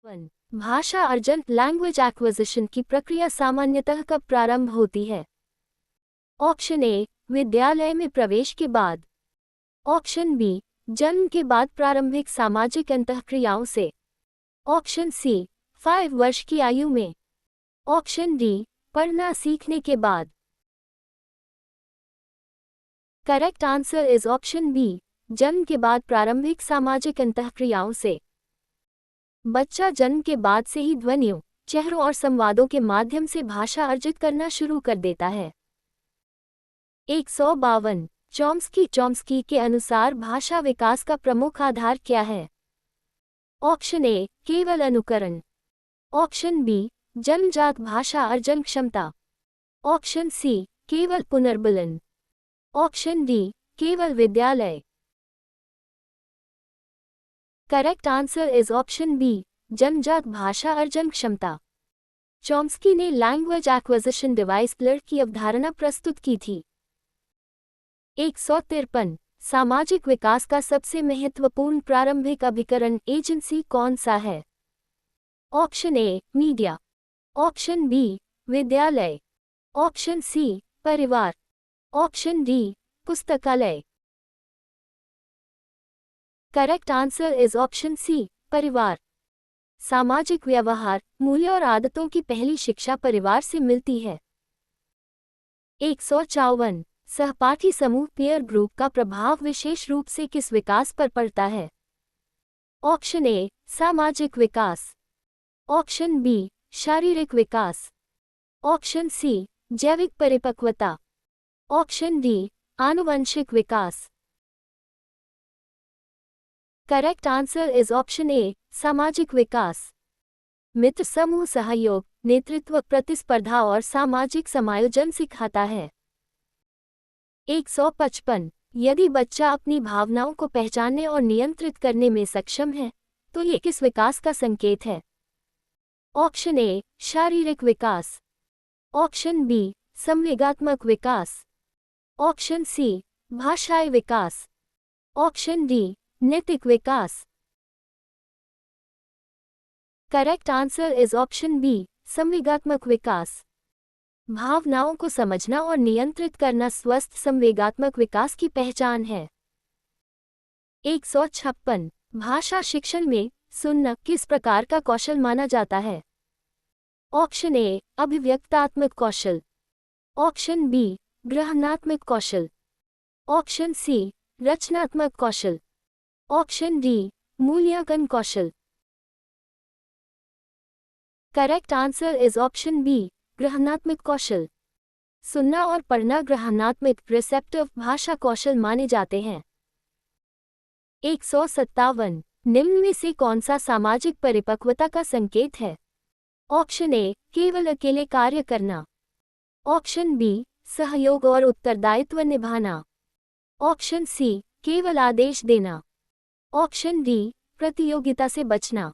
1. भाषा अर्जन language acquisition की प्रक्रिया सामान्यतः कब प्रारंभ होती है? ऑप्शन ए विद्यालय में प्रवेश के बाद। ऑप्शन बी जन्म के बाद प्रारंभिक सामाजिक अंतःक्रियाओं से। ऑप्शन सी 5 वर्ष की आयु में। ऑप्शन डी पढ़ना सीखने के बाद। Correct answer is option B जन्म के बाद प्रारंभिक सामाजिक अंतःक्रियाओं से। बच्चा जन्म के बाद से ही ध्वनियों, चेहरों और संवादों के माध्यम से भाषा अर्जित करना शुरू कर देता है। 152 चॉम्स्की के अनुसार भाषा विकास का प्रमुख आधार क्या है? ऑप्शन ए केवल अनुकरण। ऑप्शन बी जन्मजात भाषा अर्जन क्षमता। ऑप्शन सी केवल पुनर्बलन। ऑप्शन डी केवल विद्यालय। Correct answer is option B जन्मजात भाषा अर्जन क्षमता। चॉम्स्की ने लैंग्वेज एक्विजिशन डिवाइस LEARD की अवधारणा प्रस्तुत की थी। 153 सामाजिक विकास का सबसे महत्वपूर्ण प्रारंभिक अभिकरण एजेंसी कौन सा है? Option A media. Option B विद्यालय। ऑप्शन सी परिवार। ऑप्शन डी पुस्तकालय। Correct answer is option C परिवार। सामाजिक व्यवहार, मूल्य और आदतों की पहली शिक्षा परिवार से मिलती है। 154 सहपाठी समूह पीयर ग्रुप का प्रभाव विशेष रूप से किस विकास पर पड़ता है? ऑप्शन ए सामाजिक विकास। ऑप्शन बी शारीरिक विकास। ऑप्शन सी जैविक परिपक्वता। ऑप्शन डी आनुवंशिक विकास। Correct answer is option A सामाजिक विकास। मित्र समूह सहयोग, नेतृत्व, प्रतिस्पर्धा और सामाजिक समायोजन सिखाता है। 155 यदि बच्चा अपनी भावनाओं को पहचानने और नियंत्रित करने में सक्षम है तो ये किस विकास का संकेत है? ऑप्शन ए शारीरिक विकास। ऑप्शन बी संवेगात्मक विकास। ऑप्शन सी भाषाई विकास। ऑप्शन डी नैतिक विकास। Correct answer is option B संवेगात्मक विकास। भावनाओं को समझना और नियंत्रित करना स्वस्थ संवेगात्मक विकास की पहचान है। 156 भाषा शिक्षण में सुनना किस प्रकार का कौशल माना जाता है? ऑप्शन ए अभिव्यक्तात्मक कौशल। ऑप्शन बी ग्रहणात्मक कौशल। ऑप्शन सी रचनात्मक कौशल। ऑप्शन डी मूल्यांकन कौशल। Correct answer is option B ग्रहणात्मक कौशल। सुनना और पढ़ना ग्रहणात्मक रिसेप्टिव भाषा कौशल माने जाते हैं। 157 निम्न में से कौन सा सामाजिक परिपक्वता का संकेत है? ऑप्शन ए केवल अकेले कार्य करना। ऑप्शन बी सहयोग और उत्तरदायित्व निभाना। ऑप्शन सी केवल आदेश देना। ऑप्शन डी प्रतियोगिता से बचना।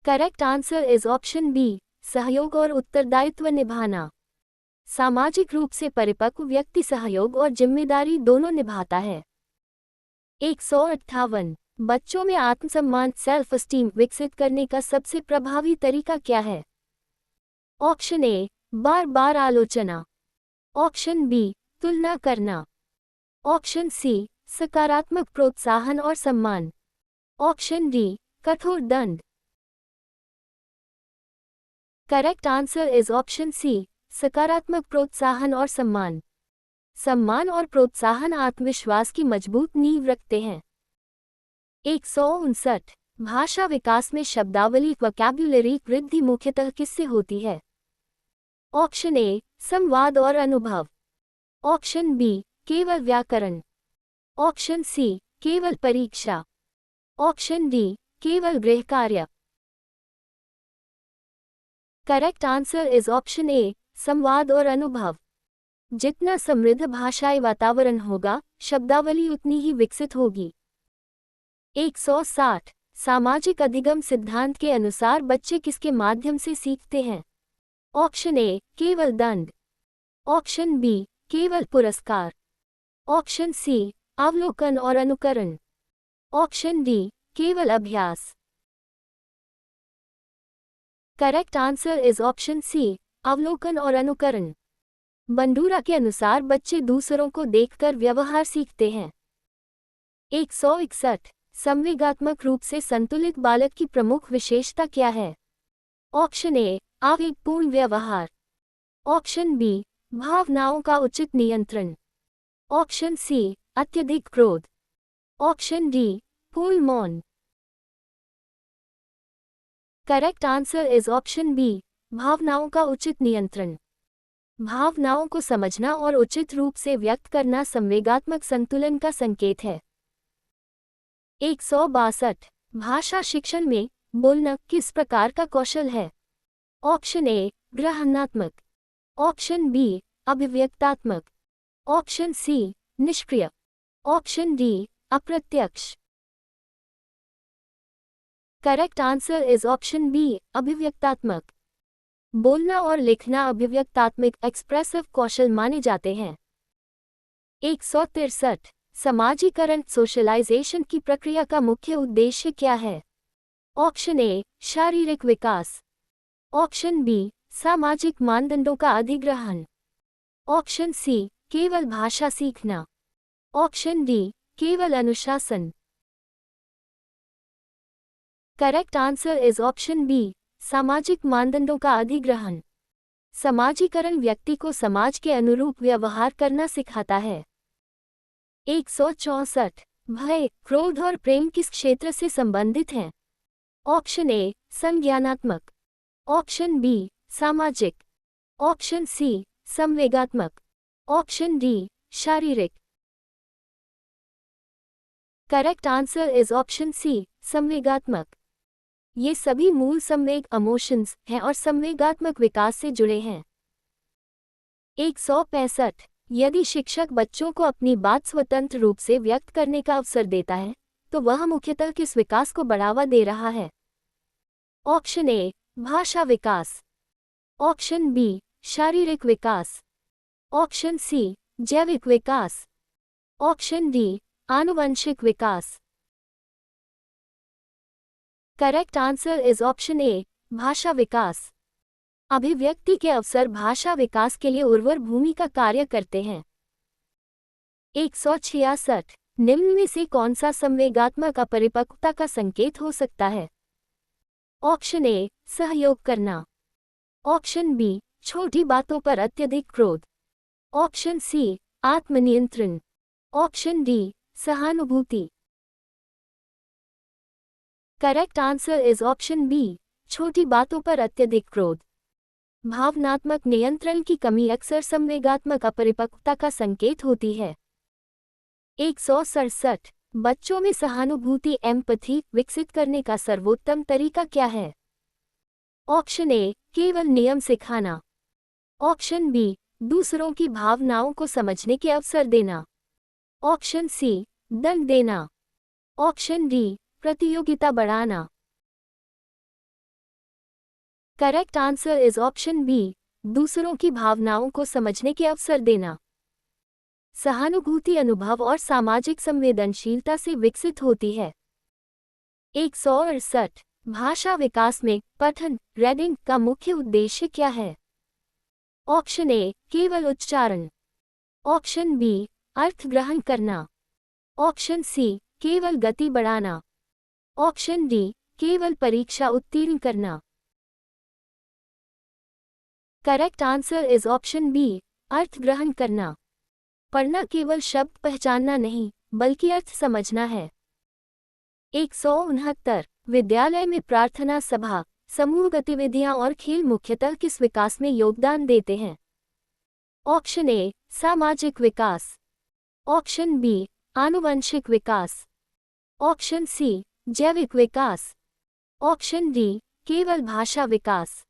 Correct answer is option B सहयोग और उत्तरदायित्व निभाना। सामाजिक रूप से परिपक्व व्यक्ति सहयोग और जिम्मेदारी दोनों निभाता है। 158 बच्चों में आत्मसम्मान सेल्फ एस्टीम विकसित करने का सबसे प्रभावी तरीका क्या है? ऑप्शन ए बार बार आलोचना। ऑप्शन बी तुलना करना। ऑप्शन सी सकारात्मक प्रोत्साहन और सम्मान। ऑप्शन डी कठोर दंड। Correct answer is option C सकारात्मक प्रोत्साहन और सम्मान। सम्मान और प्रोत्साहन आत्मविश्वास की मजबूत नींव रखते हैं। 159 भाषा विकास में शब्दावली वोकैब्युलरी वृद्धि मुख्यतः किससे होती है? ऑप्शन ए संवाद और अनुभव। ऑप्शन बी केवल व्याकरण। ऑप्शन सी केवल परीक्षा। ऑप्शन डी केवल गृहकार्य। Correct answer is option A संवाद और अनुभव। जितना समृद्ध भाषाई वातावरण होगा शब्दावली उतनी ही विकसित होगी। 160 सामाजिक अधिगम सिद्धांत के अनुसार बच्चे किसके माध्यम से सीखते हैं? ऑप्शन ए केवल दंड। ऑप्शन बी केवल पुरस्कार। ऑप्शन सी अवलोकन और अनुकरण। ऑप्शन डी केवल अभ्यास। Correct answer is option C, अवलोकन और अनुकरण। बंडूरा के अनुसार बच्चे दूसरों को देखकर व्यवहार सीखते हैं। 161 संवेगात्मक रूप से संतुलित बालक की प्रमुख विशेषता क्या है? ऑप्शन ए, आवेगपूर्ण व्यवहार। ऑप्शन बी, भावनाओं का उचित नियंत्रण। ऑप्शन सी, अत्यधिक क्रोध। ऑप्शन डी, पूर्ण मौन। Correct answer is option B, भावनाओं का उचित नियंत्रण। भावनाओं को समझना और उचित रूप से व्यक्त करना संवेगात्मक संतुलन का संकेत है। 162 भाषा शिक्षण में बोलना किस प्रकार का कौशल है? ऑप्शन ए, ग्रहणात्मक। ऑप्शन बी, अभिव्यक्तात्मक। ऑप्शन सी, निष्क्रिय। ऑप्शन डी, अप्रत्यक्ष। Correct answer is option B, अभिव्यक्तात्मक। बोलना और लिखना अभिव्यक्तात्मक एक्सप्रेसिव कौशल माने जाते हैं। 163 समाजीकरण सोशलाइजेशन की प्रक्रिया का मुख्य उद्देश्य क्या है? ऑप्शन ए, शारीरिक विकास। ऑप्शन बी, सामाजिक मानदंडों का अधिग्रहण। ऑप्शन सी, केवल भाषा सीखना। ऑप्शन डी, केवल अनुशासन। Correct answer is option B, सामाजिक मानदंडों का अधिग्रहण। समाजीकरण व्यक्ति को समाज के अनुरूप व्यवहार करना सिखाता है। 164 भय, क्रोध और प्रेम किस क्षेत्र से संबंधित हैं? ऑप्शन ए, संज्ञानात्मक। ऑप्शन बी, सामाजिक। ऑप्शन सी, संवेगात्मक। ऑप्शन डी, शारीरिक। Correct answer is option C, संवेगात्मक। ये सभी मूल संवेग इमोशंस हैं और संवेगात्मक विकास से जुड़े हैं। 165 यदि शिक्षक बच्चों को अपनी बात स्वतंत्र रूप से व्यक्त करने का अवसर देता है तो वह मुख्यतः किस विकास को बढ़ावा दे रहा है? ऑप्शन ए, भाषा विकास। ऑप्शन बी, शारीरिक विकास। ऑप्शन सी, जैविक विकास। ऑप्शन डी, आनुवंशिक विकास। Correct answer is option A, भाषा विकास। अभिव्यक्ति के अवसर भाषा विकास के लिए उर्वर भूमि का कार्य करते हैं। 166 निम्न में से कौन सा संवेगात्मक अपरिपक्वता का संकेत हो सकता है? ऑप्शन ए, सहयोग करना। ऑप्शन बी, छोटी बातों पर अत्यधिक क्रोध। ऑप्शन सी, आत्मनियंत्रण। ऑप्शन डी, सहानुभूति। Correct answer is option B, छोटी बातों पर अत्यधिक क्रोध। भावनात्मक नियंत्रण की कमी अक्सर संवेगात्मक अपरिपक्वता का संकेत होती है। 167 बच्चों में सहानुभूति एम्पैथी विकसित करने का सर्वोत्तम तरीका क्या है? ऑप्शन ए, केवल नियम सिखाना। ऑप्शन बी, दूसरों की भावनाओं को समझने के अवसर देना। ऑप्शन सी, दंड देना। ऑप्शन डी, प्रतियोगिता बढ़ाना। Correct answer is option B, दूसरों की भावनाओं को समझने के अवसर देना। सहानुभूति अनुभव और सामाजिक संवेदनशीलता से विकसित होती है। 168 भाषा विकास में पठन रीडिंग का मुख्य उद्देश्य क्या है? ऑप्शन ए, केवल उच्चारण। ऑप्शन बी, अर्थ ग्रहण करना। ऑप्शन सी, केवल गति बढ़ाना। ऑप्शन डी, केवल परीक्षा उत्तीर्ण करना। Correct answer is option B, अर्थ ग्रहण करना। पढ़ना केवल शब्द पहचानना नहीं बल्कि अर्थ समझना है। 169 विद्यालय में प्रार्थना सभा, समूह गतिविधियां और खेल मुख्यतः किस विकास में योगदान देते हैं? ऑप्शन ए, सामाजिक विकास। ऑप्शन बी, आनुवंशिक विकास। ऑप्शन सी, जैविक विकास। ऑप्शन डी, केवल भाषा विकास।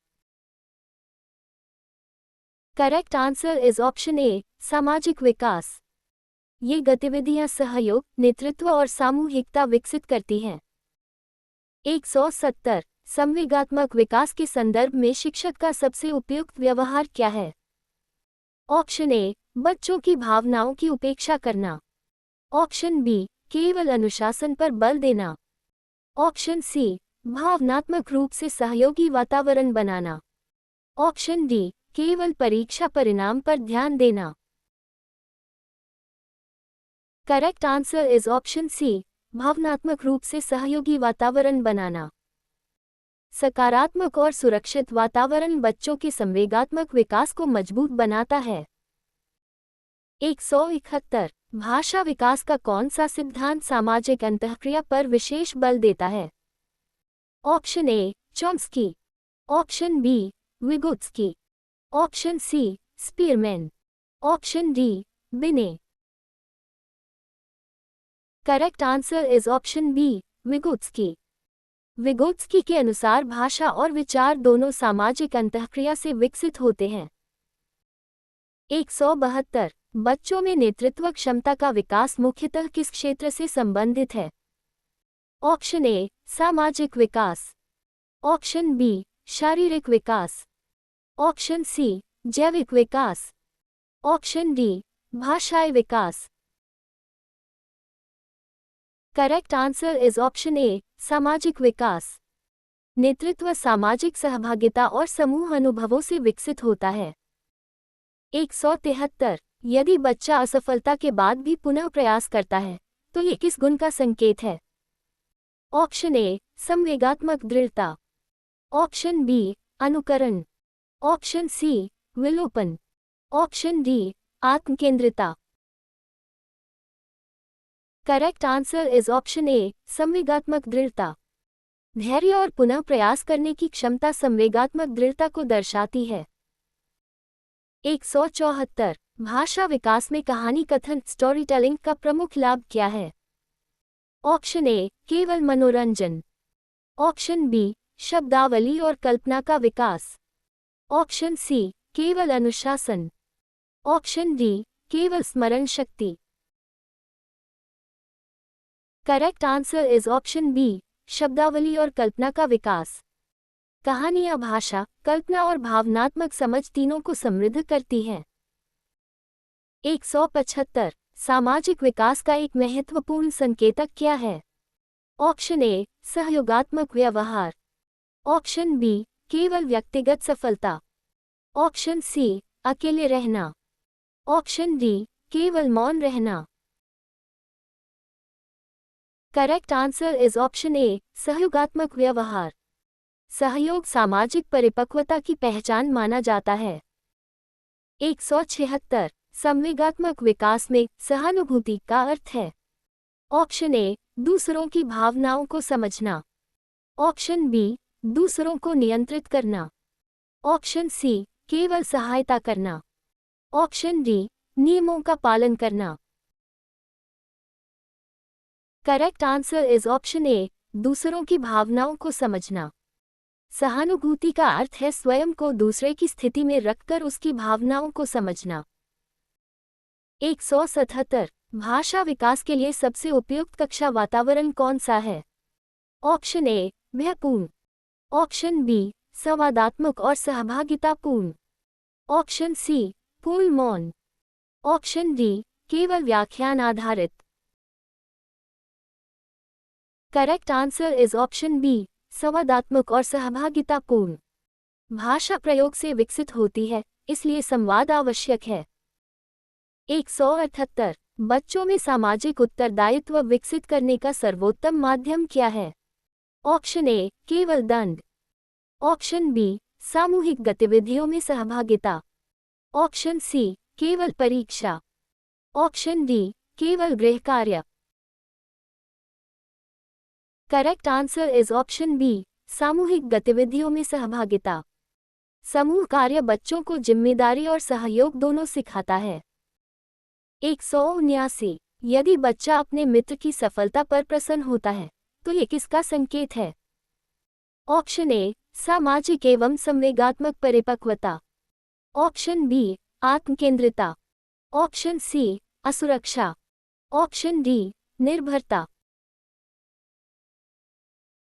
Correct answer is option A, सामाजिक विकास। ये गतिविधियां सहयोग, नेतृत्व और सामूहिकता विकसित करती हैं। 170 संवेगात्मक विकास के संदर्भ में शिक्षक का सबसे उपयुक्त व्यवहार क्या है? ऑप्शन ए, बच्चों की भावनाओं की उपेक्षा करना। ऑप्शन बी, केवल अनुशासन पर बल देना। ऑप्शन सी, भावनात्मक रूप से सहयोगी वातावरण बनाना। ऑप्शन डी, केवल परीक्षा परिणाम पर ध्यान देना। Correct answer is option C, भावनात्मक रूप से सहयोगी वातावरण बनाना। सकारात्मक और सुरक्षित वातावरण बच्चों के संवेगात्मक विकास को मजबूत बनाता है। 171 भाषा विकास का कौन सा सिद्धांत सामाजिक अंतःक्रिया पर विशेष बल देता है? Option A, Chomsky. Option B, Vygotsky. Option C, Spearman. Option D, Binet. Correct answer is option B, Vygotsky. Vygotsky के अनुसार भाषा और विचार दोनों सामाजिक अंतःक्रिया से विकसित होते हैं। 172 बच्चों में नेतृत्व क्षमता का विकास मुख्यतः किस क्षेत्र से संबंधित है? ऑप्शन ए, सामाजिक विकास। ऑप्शन बी, शारीरिक विकास। ऑप्शन सी, जैविक विकास। ऑप्शन डी, भाषाई विकास। Correct answer is option A, सामाजिक विकास। नेतृत्व सामाजिक सहभागिता और समूह अनुभवों से विकसित होता है। 173 यदि बच्चा असफलता के बाद भी पुनः प्रयास करता है तो ये किस गुण का संकेत है? ऑप्शन ए, संवेगात्मक दृढ़ता। ऑप्शन बी, अनुकरण। ऑप्शन सी, विलोपन। ऑप्शन डी, आत्मकेंद्रिता। Correct answer is option A, संवेगात्मक दृढ़ता। धैर्य और पुनः प्रयास करने की क्षमता संवेगात्मक दृढ़ता को दर्शाती है। 174 भाषा विकास में कहानी कथन स्टोरी टेलिंग का प्रमुख लाभ क्या है? ऑप्शन ए, केवल मनोरंजन। ऑप्शन बी, शब्दावली और कल्पना का विकास। ऑप्शन सी, केवल अनुशासन। ऑप्शन डी, केवल स्मरण शक्ति। Correct answer is option B, शब्दावली और कल्पना का विकास। कहानियां भाषा, कल्पना और भावनात्मक समझ तीनों को समृद्ध करती हैं। 175 सामाजिक विकास का एक महत्वपूर्ण संकेतक क्या है? ऑप्शन ए, सहयोगात्मक व्यवहार। ऑप्शन बी, केवल व्यक्तिगत सफलता। ऑप्शन सी, अकेले रहना। ऑप्शन डी, केवल मौन रहना। करेक्ट आंसर इज ऑप्शन ए, सहयोगात्मक व्यवहार। सहयोग सामाजिक परिपक्वता की पहचान माना जाता है। 176 संवेगात्मक विकास में सहानुभूति का अर्थ है? ऑप्शन ए, दूसरों की भावनाओं को समझना। ऑप्शन बी, दूसरों को नियंत्रित करना। ऑप्शन सी, केवल सहायता करना। ऑप्शन डी, नियमों का पालन करना। करेक्ट आंसर इज ऑप्शन ए, दूसरों की भावनाओं को समझना। सहानुभूति का अर्थ है स्वयं को दूसरे की स्थिति में रखकर उसकी भावनाओं को समझना। 177 भाषा विकास के लिए सबसे उपयुक्त कक्षा वातावरण कौन सा है? ऑप्शन ए, भयपूर्ण। ऑप्शन बी, संवादात्मक और सहभागितापूर्ण। ऑप्शन सी, पूर्ण मौन। ऑप्शन डी, केवल व्याख्यान आधारित। Correct answer is option B, संवादात्मक और सहभागितापूर्ण। भाषा प्रयोग से विकसित होती है, इसलिए संवाद आवश्यक है। 178 बच्चों में सामाजिक उत्तरदायित्व विकसित करने का सर्वोत्तम माध्यम क्या है? ऑप्शन ए, केवल दंड। ऑप्शन बी, सामूहिक गतिविधियों में सहभागिता। ऑप्शन सी, केवल परीक्षा। ऑप्शन डी, केवल गृह कार्य। Correct answer is option B, सामूहिक गतिविधियों में सहभागिता। समूह कार्य बच्चों को जिम्मेदारी और सहयोग दोनों सिखाता है। 179 यदि बच्चा अपने मित्र की सफलता पर प्रसन्न होता है तो ये किसका संकेत है? ऑप्शन ए, सामाजिक एवं संवेगात्मक परिपक्वता। ऑप्शन बी, आत्मकेंद्रिता। ऑप्शन सी, असुरक्षा। ऑप्शन डी, निर्भरता।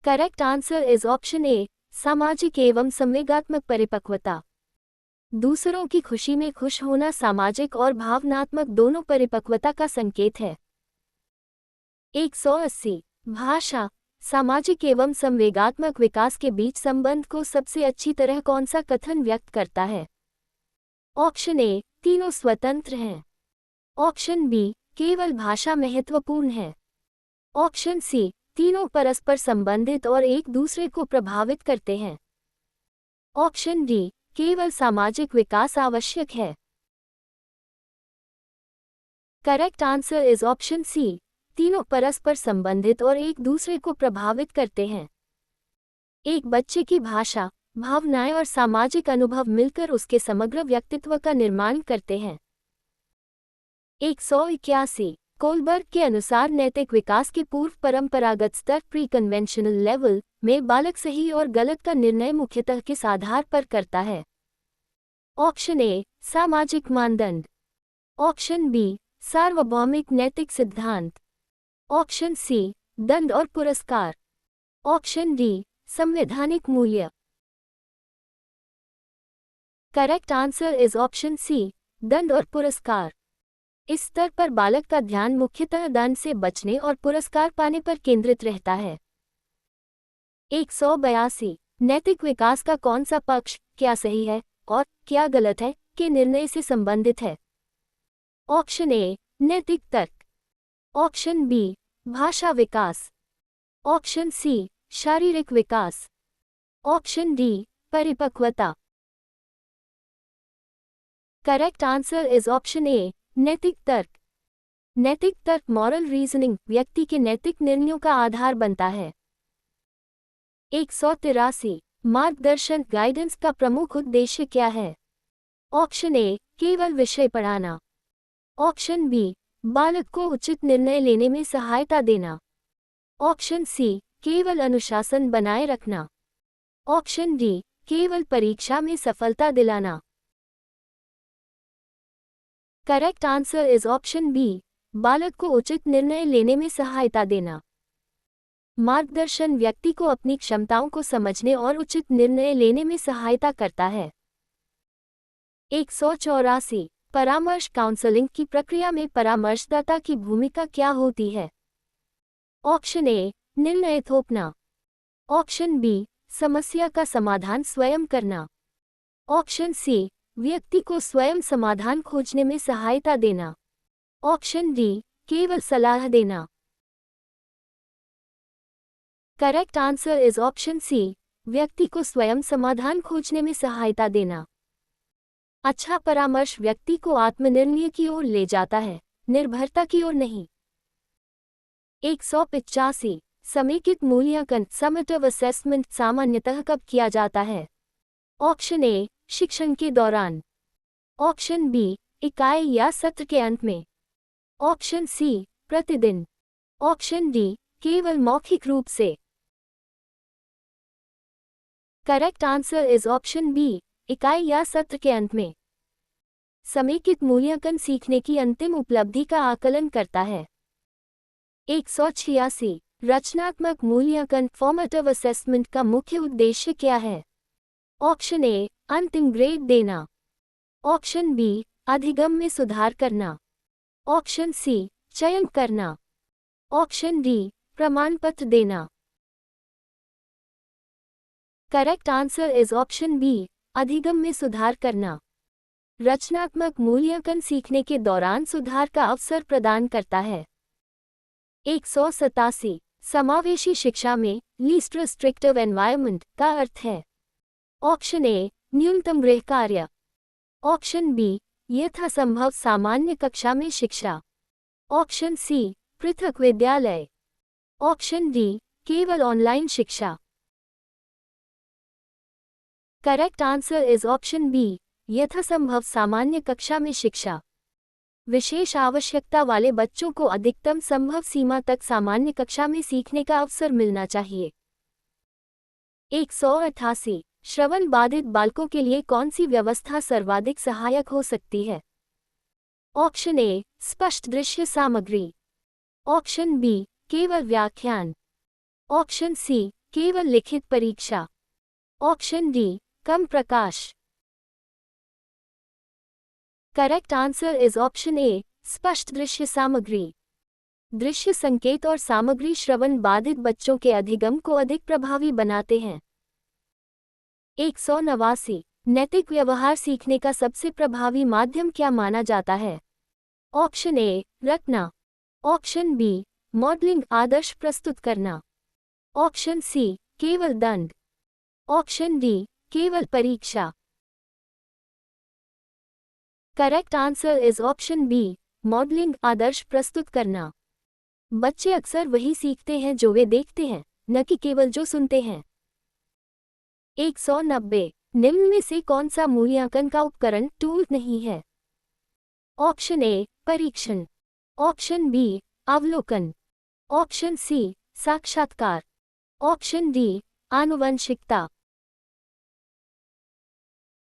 Correct answer is option A, सामाजिक एवं संवेगात्मक परिपक्वता। दूसरों की खुशी में खुश होना सामाजिक और भावनात्मक दोनों परिपक्वता का संकेत है। 180 भाषा, सामाजिक एवं संवेगात्मक विकास के बीच संबंध को सबसे अच्छी तरह कौन सा कथन व्यक्त करता है? ऑप्शन ए, तीनों स्वतंत्र हैं। ऑप्शन बी, केवल भाषा महत्वपूर्ण है। ऑप्शन सी, तीनों परस्पर संबंधित और एक दूसरे को प्रभावित करते हैं। ऑप्शन डी, केवल सामाजिक विकास आवश्यक है। Correct answer is option C, तीनों परस्पर संबंधित और एक दूसरे को प्रभावित करते हैं। एक बच्चे की भाषा, भावनाएं और सामाजिक अनुभव मिलकर उसके समग्र व्यक्तित्व का निर्माण करते हैं। 181 कोलबर्ग के अनुसार नैतिक विकास के पूर्व परंपरागत स्तर प्री कन्वेंशनल लेवल में बालक सही और गलत का निर्णय मुख्यतः किस आधार पर करता है? ऑप्शन ए, सामाजिक मानदंड। ऑप्शन बी, सार्वभौमिक नैतिक सिद्धांत। ऑप्शन सी, दंड और पुरस्कार। ऑप्शन डी, संवैधानिक मूल्य। Correct answer is option C, दंड और पुरस्कार। इस स्तर पर बालक का ध्यान मुख्यतः दंड से बचने और पुरस्कार पाने पर केंद्रित रहता है। 182 नैतिक विकास का कौन सा पक्ष क्या सही है और क्या गलत है के निर्णय से संबंधित है? ऑप्शन ए, नैतिक तर्क। ऑप्शन बी, भाषा विकास। ऑप्शन सी, शारीरिक विकास। ऑप्शन डी, परिपक्वता। Correct answer is option A, नैतिक तर्क। नैतिक तर्क मॉरल रीजनिंग व्यक्ति के नैतिक निर्णयों का आधार बनता है। 183 मार्गदर्शन गाइडेंस का प्रमुख उद्देश्य क्या है? ऑप्शन ए, केवल विषय पढ़ाना। ऑप्शन बी, बालक को उचित निर्णय लेने में सहायता देना। ऑप्शन सी, केवल अनुशासन बनाए रखना। ऑप्शन डी, केवल परीक्षा में सफलता दिलाना। Correct answer is option B, बालक को उचित निर्णय लेने में सहायता देना। मार्गदर्शन व्यक्ति को अपनी क्षमताओं को समझने और उचित निर्णय लेने में सहायता करता है। 184 परामर्श काउंसलिंग की प्रक्रिया में परामर्शदाता की भूमिका क्या होती है? ऑप्शन ए, निर्णय थोपना। ऑप्शन बी, समस्या का समाधान स्वयं करना। ऑप्शन सी, व्यक्ति को स्वयं समाधान खोजने में सहायता देना। ऑप्शन डी, केवल सलाह देना। Correct answer is option C, व्यक्ति को स्वयं समाधान खोजने में सहायता देना। अच्छा परामर्श व्यक्ति को आत्मनिर्णय की ओर ले जाता है, निर्भरता की ओर नहीं। 185 समेकित मूल्यांकन समेटिव असेसमेंट सामान्यतः कब किया जाता है? ऑप्शन ए, शिक्षण के दौरान। ऑप्शन बी, इकाई या सत्र के अंत में। ऑप्शन सी, प्रतिदिन। ऑप्शन डी, केवल मौखिक रूप से। Correct answer is option B, इकाई या सत्र के अंत में। समेकित मूल्यांकन सीखने की अंतिम उपलब्धि का आकलन करता है। 186 रचनात्मक मूल्यांकन फॉर्मेटिव असेसमेंट का मुख्य उद्देश्य क्या है? ऑप्शन ए, अंतिम ग्रेड देना। ऑप्शन बी, अधिगम में सुधार करना। ऑप्शन सी, चयन करना। ऑप्शन डी, प्रमाण पत्र देना। Correct answer is option B, अधिगम में सुधार करना। रचनात्मक मूल्यांकन सीखने के दौरान सुधार का अवसर प्रदान करता है। 187 समावेशी शिक्षा में लीस्ट रिस्ट्रिक्टिव एनवायरनमेंट का अर्थ है? ऑप्शन ए, न्यूनतम गृह कार्य। ऑप्शन बी, यथासंभव सामान्य कक्षा में शिक्षा। ऑप्शन सी, पृथक विद्यालय। ऑप्शन डी, केवल ऑनलाइन शिक्षा। Correct answer is option B, यथासंभव सामान्य कक्षा में शिक्षा। विशेष आवश्यकता वाले बच्चों को अधिकतम संभव सीमा तक सामान्य कक्षा में सीखने का अवसर मिलना चाहिए। 188 श्रवण बाधित बालकों के लिए कौन सी व्यवस्था सर्वाधिक सहायक हो सकती है? ऑप्शन ए, स्पष्ट दृश्य सामग्री। ऑप्शन बी, केवल व्याख्यान। ऑप्शन सी, केवल लिखित परीक्षा। Option D, come Prakash. Correct answer is option ए, स्पष्ट दृश्य सामग्री। दृश्य संकेत और सामग्री श्रवण बाधित बच्चों के अधिगम को अधिक प्रभावी बनाते हैं। 189। नैतिक व्यवहार सीखने का सबसे प्रभावी माध्यम क्या माना जाता है? ऑप्शन ए रटना, ऑप्शन बी मॉडलिंग आदर्श प्रस्तुत करना, ऑप्शन सी केवल दंड, ऑप्शन डी केवल परीक्षा। Correct answer is option B modelling आदर्श प्रस्तुत करना। बच्चे अक्सर वही सीखते हैं जो वे देखते हैं, न कि केवल जो सुनते हैं। 190। निम्न में से कौन सा मूल्यांकन का उपकरण टूल नहीं है? ऑप्शन ए परीक्षण, ऑप्शन बी अवलोकन, ऑप्शन सी साक्षात्कार, ऑप्शन डी आनुवंशिकता।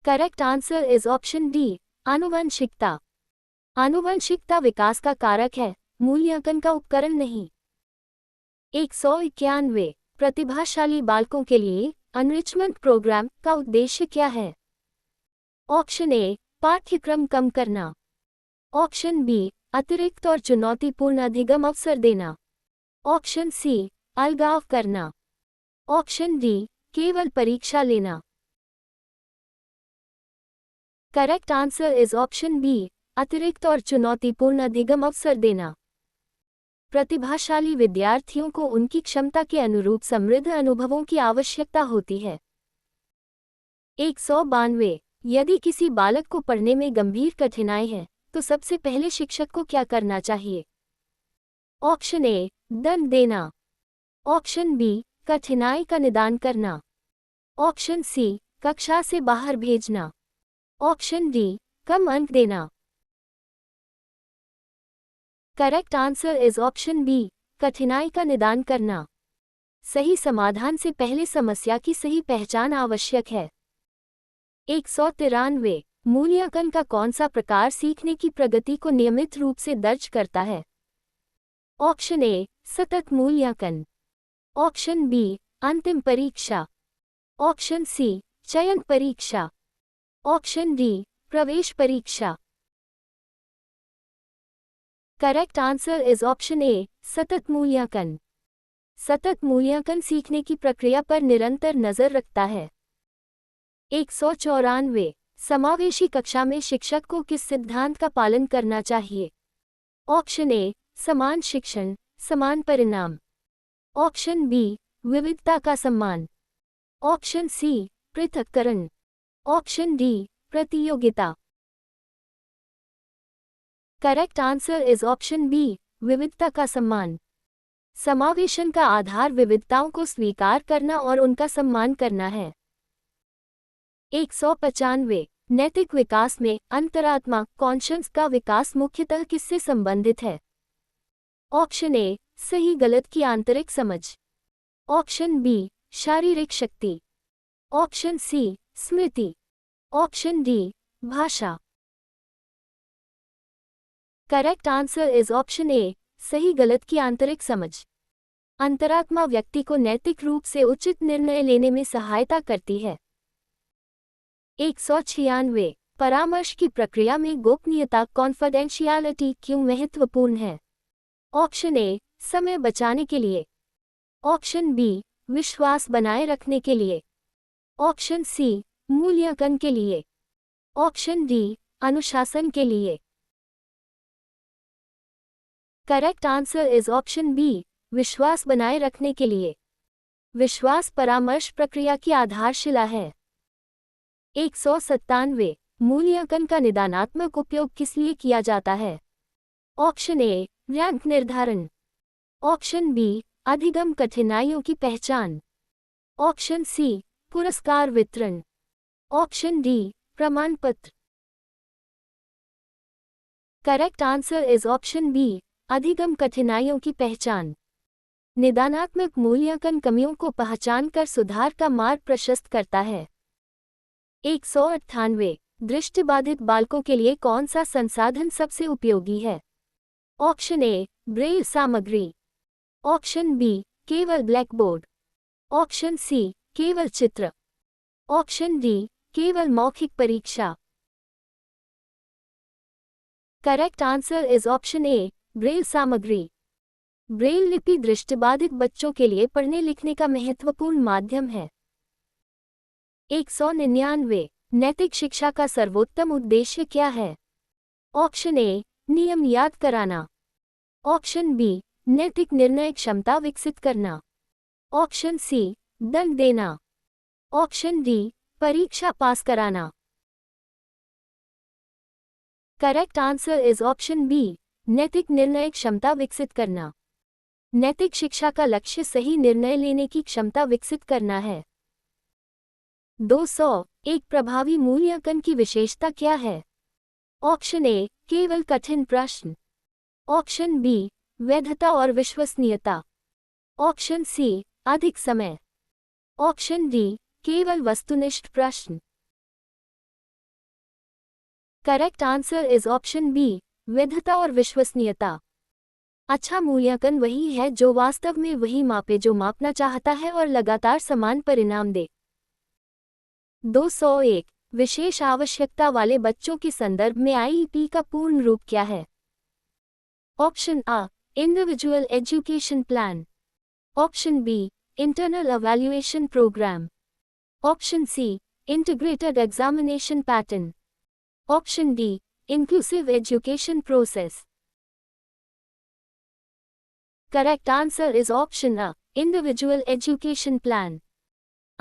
Correct answer is option D आनुवंशिकता। आनुवंशिकता विकास का कारक है, मूल्यांकन का उपकरण नहीं। 191। प्रतिभाशाली बालकों के लिए एनरिचमेंट प्रोग्राम का उद्देश्य क्या है? ऑप्शन ए पाठ्यक्रम कम करना, ऑप्शन बी अतिरिक्त और चुनौतीपूर्ण अधिगम अवसर देना, ऑप्शन सी अलगाव करना, ऑप्शन डी केवल परीक्षा लेना। Correct answer is option B अतिरिक्त और चुनौतीपूर्ण अधिगम अवसर देना। प्रतिभाशाली विद्यार्थियों को उनकी क्षमता के अनुरूप समृद्ध अनुभवों की आवश्यकता होती है। 192। यदि किसी बालक को पढ़ने में गंभीर कठिनाई है तो सबसे पहले शिक्षक को क्या करना चाहिए? ऑप्शन ए दंड देना, ऑप्शन बी कठिनाई का निदान करना, ऑप्शन सी कक्षा से बाहर भेजना, ऑप्शन डी कम अंक देना। Correct answer is option B कठिनाई का निदान करना। सही समाधान से पहले समस्या की सही पहचान आवश्यक है। 193। मूल्यांकन का कौन सा प्रकार सीखने की प्रगति को नियमित रूप से दर्ज करता है? ऑप्शन ए सतत मूल्यांकन, ऑप्शन बी अंतिम परीक्षा, ऑप्शन सी चयन परीक्षा, ऑप्शन डी प्रवेश परीक्षा। करेक्ट आंसर इज ऑप्शन ए सतत मूल्यांकन। सतत मूल्यांकन सीखने की प्रक्रिया पर निरंतर नजर रखता है। 194। समावेशी कक्षा में शिक्षक को किस सिद्धांत का पालन करना चाहिए? ऑप्शन ए समान शिक्षण समान परिणाम, ऑप्शन बी विविधता का सम्मान, ऑप्शन सी पृथक्करण, ऑप्शन डी प्रतियोगिता। Correct answer is option B विविधता का सम्मान। समावेशन का आधार विविधताओं को स्वीकार करना और उनका सम्मान करना है। 195। नैतिक विकास में अंतरात्मा कॉन्शियस का विकास मुख्यतः किससे संबंधित है? ऑप्शन ए सही गलत की आंतरिक समझ, ऑप्शन बी शारीरिक शक्ति, ऑप्शन सी स्मृति, ऑप्शन डी भाषा। करेक्ट आंसर इज ऑप्शन ए सही गलत की आंतरिक समझ। अंतरात्मा व्यक्ति को नैतिक रूप से उचित निर्णय लेने में सहायता करती है। 196। परामर्श की प्रक्रिया में गोपनीयता कॉन्फिडेंशियलिटी क्यों महत्वपूर्ण है? ऑप्शन ए समय बचाने के लिए, ऑप्शन बी विश्वास बनाए रखने के लिए, ऑप्शन सी मूल्यांकन के लिए, ऑप्शन डी अनुशासन के लिए। Correct answer is option B विश्वास बनाए रखने के लिए। विश्वास परामर्श प्रक्रिया की आधारशिला है। 197। मूल्यांकन का निदानात्मक उपयोग किस लिए किया जाता है? ऑप्शन ए रैंक निर्धारण, ऑप्शन बी अधिगम कठिनाइयों की पहचान, ऑप्शन सी पुरस्कार वितरण, ऑप्शन डी प्रमाण पत्र। Correct answer is option B अधिगम कठिनाइयों की पहचान। निदानात्मक मूल्यांकन कमियों को पहचानकर सुधार का मार्ग प्रशस्त करता है। 198। दृष्टिबाधित बालकों के लिए कौन सा संसाधन सबसे उपयोगी है? ऑप्शन ए ब्रेल सामग्री, ऑप्शन बी केवल ब्लैकबोर्ड, ऑप्शन सी केवल चित्र, ऑप्शन डी केवल मौखिक परीक्षा। Correct answer is option A Braille सामग्री। ब्रेल लिपि दृष्टिबाधित बच्चों के लिए पढ़ने लिखने का महत्वपूर्ण माध्यम है। 199। नैतिक शिक्षा का सर्वोत्तम उद्देश्य क्या है? ऑप्शन ए, नियम याद कराना। ऑप्शन बी, नैतिक निर्णय क्षमता विकसित करना। ऑप्शन सी, दंड देना। ऑप्शन डी, परीक्षा पास कराना। Correct answer is option B, नैतिक निर्णय क्षमता विकसित करना। नैतिक शिक्षा का लक्ष्य सही निर्णय लेने की क्षमता विकसित करना है। 200। एक प्रभावी मूल्यांकन की विशेषता क्या है? ऑप्शन ए, केवल कठिन प्रश्न। ऑप्शन बी, वैधता और विश्वसनीयता। ऑप्शन सी, अधिक समय। ऑप्शन डी, केवल वस्तुनिष्ठ प्रश्न। Correct answer is option B, वैधता और विश्वसनीयता। अच्छा मूल्यांकन वही है जो वास्तव में वही मापे जो मापना चाहता है और लगातार समान परिणाम दे। 201। विशेष आवश्यकता वाले बच्चों के संदर्भ में आईईपी का पूर्ण रूप क्या है? Option A, individual education plan. Option B, internal evaluation program. Option C, integrated examination pattern. Option D, inclusive education process. Correct answer is option A, individual education plan.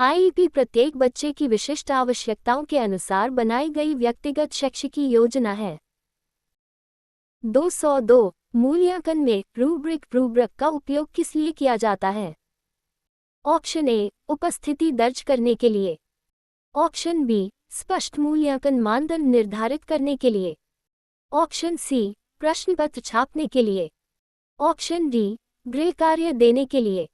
IEP प्रत्येक बच्चे की विशिष्ट आवश्यकताओं के अनुसार बनाई गई व्यक्तिगत शैक्षिकी योजना है। 202। मूल्यांकन में रूब्रिक का उपयोग किस लिए किया जाता है? ऑप्शन ए, उपस्थिति दर्ज करने के लिए। ऑप्शन बी, स्पष्ट मूल्यांकन मानदंड निर्धारित करने के लिए। ऑप्शन सी, प्रश्नपत्र छापने के लिए। ऑप्शन डी, गृह कार्य देने के लिए।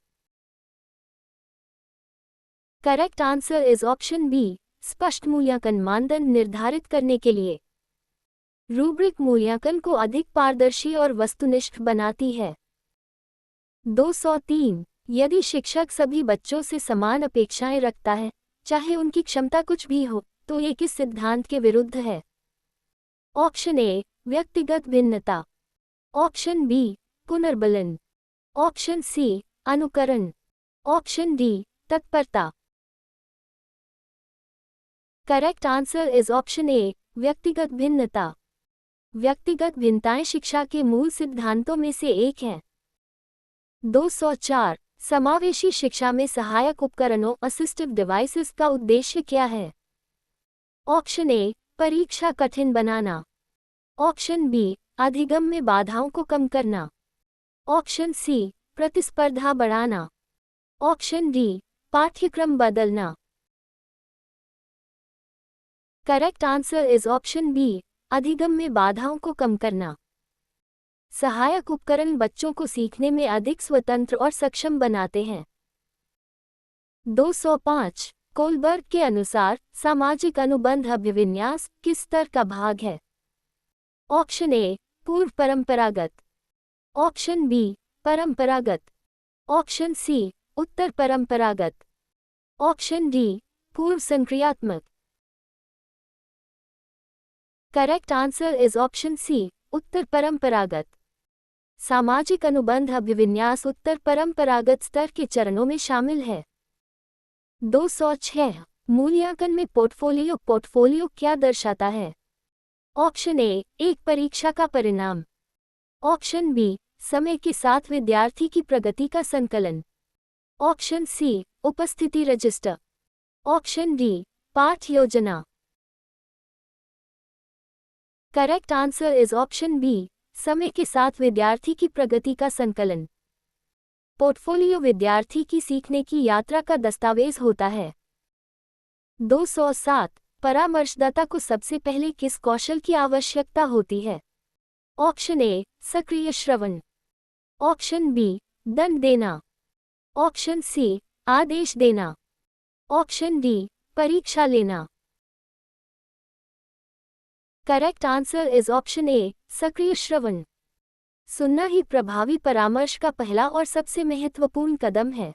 Correct answer is option B, स्पष्ट मूल्यांकन मानदंड निर्धारित करने के लिए। रूब्रिक मूल्यांकन को अधिक पारदर्शी और वस्तुनिष्ठ बनाती है। 203। यदि शिक्षक सभी बच्चों से समान अपेक्षाएं रखता है, चाहे उनकी क्षमता कुछ भी हो, तो ये किस सिद्धांत के विरुद्ध है? ऑप्शन ए, व्यक्तिगत भिन्नता। ऑप्शन बी, पुनर्बलन। ऑप्शन सी, अनुकरण। ऑप्शन डी, तत्परता। Correct answer is option A, व्यक्तिगत भिन्नता। व्यक्तिगत भिन्नताएं शिक्षा के मूल सिद्धांतों में से एक है। 204। समावेशी शिक्षा में सहायक उपकरणों असिस्टिव डिवाइसेस का उद्देश्य क्या है? ऑप्शन ए, परीक्षा कठिन बनाना। ऑप्शन बी, अधिगम में बाधाओं को कम करना। ऑप्शन सी, प्रतिस्पर्धा बढ़ाना। ऑप्शन डी, पाठ्यक्रम बदलना। Correct answer is option B, अधिगम में बाधाओं को कम करना। सहायक उपकरण बच्चों को सीखने में अधिक स्वतंत्र और सक्षम बनाते हैं। 205। कोलबर्ग के अनुसार सामाजिक अनुबंध अभिविन्यास किस स्तर का भाग है? ऑप्शन ए, पूर्व परंपरागत। ऑप्शन बी, परंपरागत। ऑप्शन सी, उत्तर परंपरागत। ऑप्शन डी, पूर्व संक्रियात्मक। Correct answer is option C, उत्तर परंपरागत। सामाजिक अनुबंध अभिविन्यास उत्तर परंपरागत स्तर के चरणों में शामिल है। 206। मूल्यांकन में पोर्टफोलियो क्या दर्शाता है? ऑप्शन ए, एक परीक्षा का परिणाम। ऑप्शन बी, समय के साथ विद्यार्थी की प्रगति का संकलन। ऑप्शन सी, उपस्थिति रजिस्टर। ऑप्शन डी, पाठ योजना। Correct answer is option B, समय के साथ विद्यार्थी की प्रगति का संकलन। पोर्टफोलियो विद्यार्थी की सीखने की यात्रा का दस्तावेज होता है। 207। परामर्शदाता को सबसे पहले किस कौशल की आवश्यकता होती है? ऑप्शन ए, सक्रिय श्रवण। ऑप्शन बी, दंड देना। ऑप्शन सी, आदेश देना। ऑप्शन डी, परीक्षा लेना। करेक्ट आंसर इज ऑप्शन ए, सक्रिय श्रवण। सुनना ही प्रभावी परामर्श का पहला और सबसे महत्वपूर्ण कदम है।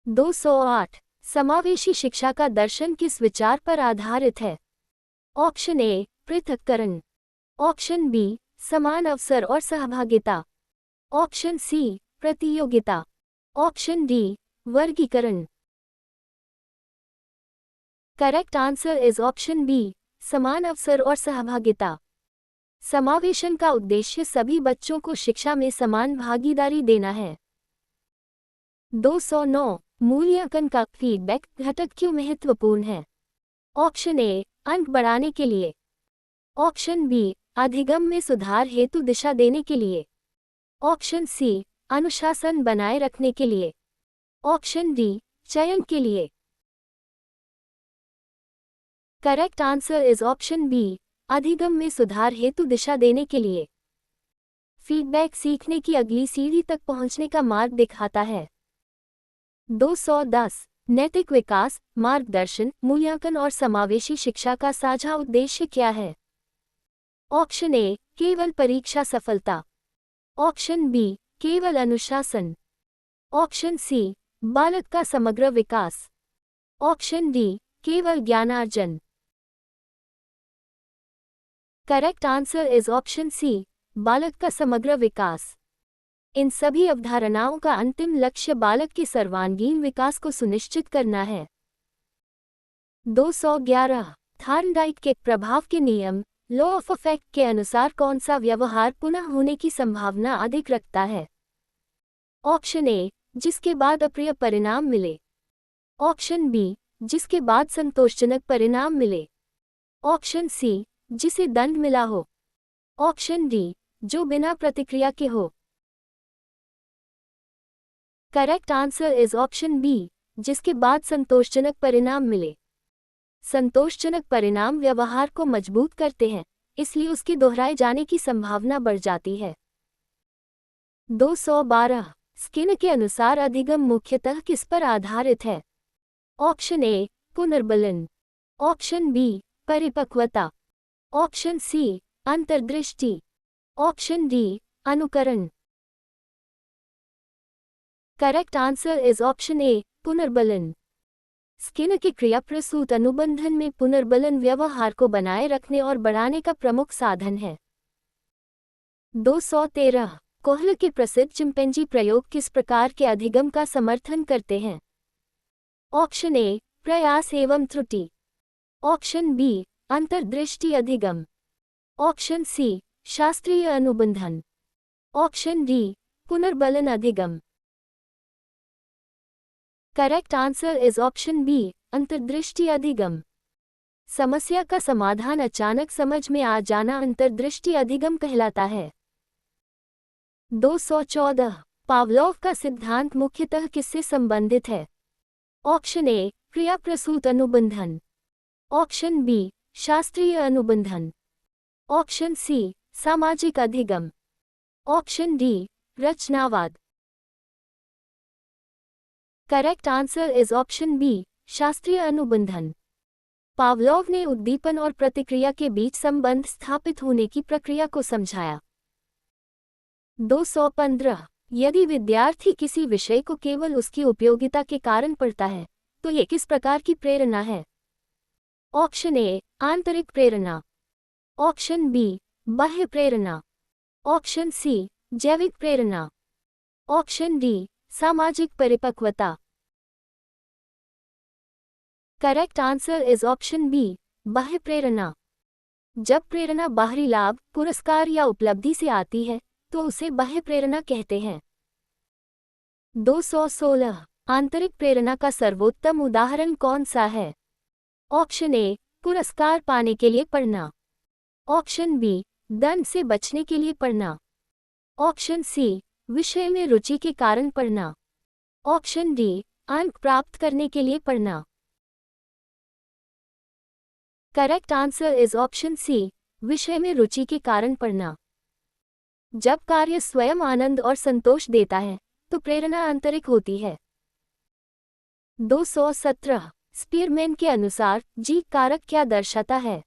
208। समावेशी शिक्षा का दर्शन किस विचार पर आधारित है? ऑप्शन ए, पृथक्करण। ऑप्शन बी, समान अवसर और सहभागिता। ऑप्शन सी प्रतियोगिता, ऑप्शन डी वर्गीकरण। Correct answer is option B समान अवसर और सहभागिता। समावेशन का उद्देश्य सभी बच्चों को शिक्षा में समान भागीदारी देना है। 209 मूल्यांकन का फीडबैक घटक क्यों महत्वपूर्ण है? ऑप्शन ए अंक बढ़ाने के लिए, ऑप्शन बी अधिगम में सुधार हेतु दिशा देने के लिए, ऑप्शन सी अनुशासन बनाए रखने के लिए, ऑप्शन डी चयन के लिए। Correct answer is option B अधिगम में सुधार हेतु दिशा देने के लिए। फीडबैक सीखने की अगली सीढ़ी तक पहुंचने का मार्ग दिखाता है। 210 नैतिक विकास, मार्गदर्शन, मूल्यांकन और समावेशी शिक्षा का साझा उद्देश्य क्या है? ऑप्शन ए केवल परीक्षा सफलता, ऑप्शन बी केवल अनुशासन, ऑप्शन सी बालक का समग्र विकास, ऑप्शन डी केवल ज्ञानार्जन। Correct answer is option C बालक का समग्र विकास। इन सभी अवधारणाओं का अंतिम लक्ष्य बालक के सर्वांगीण विकास को सुनिश्चित करना है। 211 थार्नडाइक के प्रभाव के नियम, लॉ ऑफ इफेक्ट के अनुसार कौन सा व्यवहार पुनः होने की संभावना अधिक रखता है? ऑप्शन ए जिसके बाद अप्रिय परिणाम मिले, ऑप्शन बी जिसके बाद संतोषजनक परिणाम मिले, ऑप्शन सी जिसे दंड मिला हो, ऑप्शन डी जो बिना प्रतिक्रिया के हो। Correct answer is option B जिसके बाद संतोषजनक परिणाम मिले। संतोषजनक परिणाम व्यवहार को मजबूत करते हैं, इसलिए उसके दोहराए जाने की संभावना बढ़ जाती है। 212 स्किनर के अनुसार अधिगम मुख्यतः किस पर आधारित है? ऑप्शन ए पुनर्बलन, ऑप्शन बी परिपक्वता, ऑप्शन सी अंतर्दृष्टि, ऑप्शन डी अनुकरण। Correct answer is option A पुनर्बलन। स्किनर के क्रियाप्रसूत अनुबंधन में पुनर्बलन व्यवहार को बनाए रखने और बढ़ाने का प्रमुख साधन है। 213 कोहलर के प्रसिद्ध चिंपैंजी प्रयोग किस प्रकार के अधिगम का समर्थन करते हैं? ऑप्शन ए प्रयास एवं त्रुटि, ऑप्शन बी अंतर्दृष्टि अधिगम, ऑप्शन सी शास्त्रीय अनुबंधन, ऑप्शन डी पुनर्बलन अधिगम। Correct answer is option B अंतर्दृष्टि अधिगम। समस्या का समाधान अचानक समझ में आ जाना अंतर्दृष्टि अधिगम कहलाता है। 214 पावलोव का सिद्धांत मुख्यतः किससे संबंधित है? ऑप्शन ए क्रियाप्रसूत अनुबंधन, ऑप्शन बी शास्त्रीय अनुबंधन, ऑप्शन सी सामाजिक अधिगम, ऑप्शन डी रचनावाद। Correct answer is option B शास्त्रीय अनुबंधन। पावलोव ने उद्दीपन और प्रतिक्रिया के बीच संबंध स्थापित होने की प्रक्रिया को समझाया। 215 यदि विद्यार्थी किसी विषय को केवल उसकी उपयोगिता के कारण पढ़ता है तो ये किस प्रकार की प्रेरणा है? ऑप्शन ए आंतरिक प्रेरणा, ऑप्शन बी बाह्य प्रेरणा, ऑप्शन सी जैविक प्रेरणा, ऑप्शन डी सामाजिक परिपक्वता। Correct answer is option B बाह्य प्रेरणा। जब प्रेरणा बाहरी लाभ, पुरस्कार या उपलब्धि से आती है तो उसे बाह्य प्रेरणा कहते हैं। 216 आंतरिक प्रेरणा का सर्वोत्तम उदाहरण कौन सा है? ऑप्शन ए पुरस्कार पाने के लिए पढ़ना, ऑप्शन बी दंड से बचने के लिए पढ़ना, ऑप्शन सी विषय में रुचि के कारण पढ़ना, ऑप्शन डी अंक प्राप्त करने के लिए पढ़ना। Correct answer is option C विषय में रुचि के कारण पढ़ना। जब कार्य स्वयं आनंद और संतोष देता है तो प्रेरणा आंतरिक होती है। 217 स्पीरमैन के अनुसार जी कारक क्या दर्शाता है?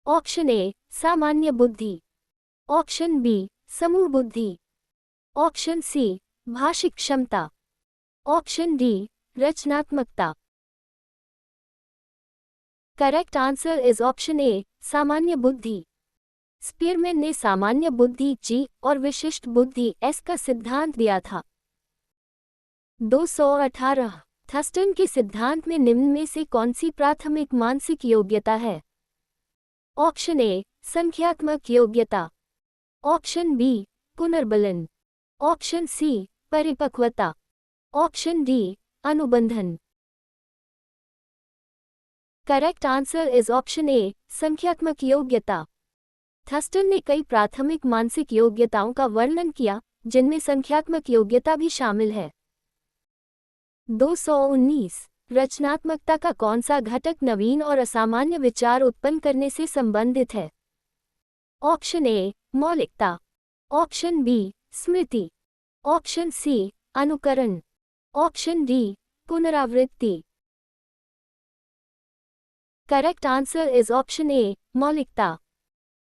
ऑप्शन ए सामान्य बुद्धि, ऑप्शन बी समूह बुद्धि, ऑप्शन सी भाषिक क्षमता, ऑप्शन डी रचनात्मकता। करेक्ट आंसर इज ऑप्शन ए सामान्य बुद्धि। स्पीयरमैन ने सामान्य बुद्धि जी और विशिष्ट बुद्धि एस का सिद्धांत दिया था। 218 थर्स्टन के सिद्धांत में निम्न में से कौन सी प्राथमिक मानसिक योग्यता है? ऑप्शन ए संख्यात्मक योग्यता, ऑप्शन बी पुनर्बलन, ऑप्शन सी परिपक्वता, ऑप्शन डी अनुबंधन। Correct answer is option A संख्यात्मक योग्यता। थर्स्टन ने कई प्राथमिक मानसिक योग्यताओं का वर्णन किया जिनमें संख्यात्मक योग्यता भी शामिल है। 219 रचनात्मकता का कौन सा घटक नवीन और असामान्य विचार उत्पन्न करने से संबंधित है? ऑप्शन ए मौलिकता, ऑप्शन बी स्मृति, ऑप्शन सी अनुकरण, ऑप्शन डी पुनरावृत्ति। करेक्ट आंसर इज ऑप्शन ए मौलिकता।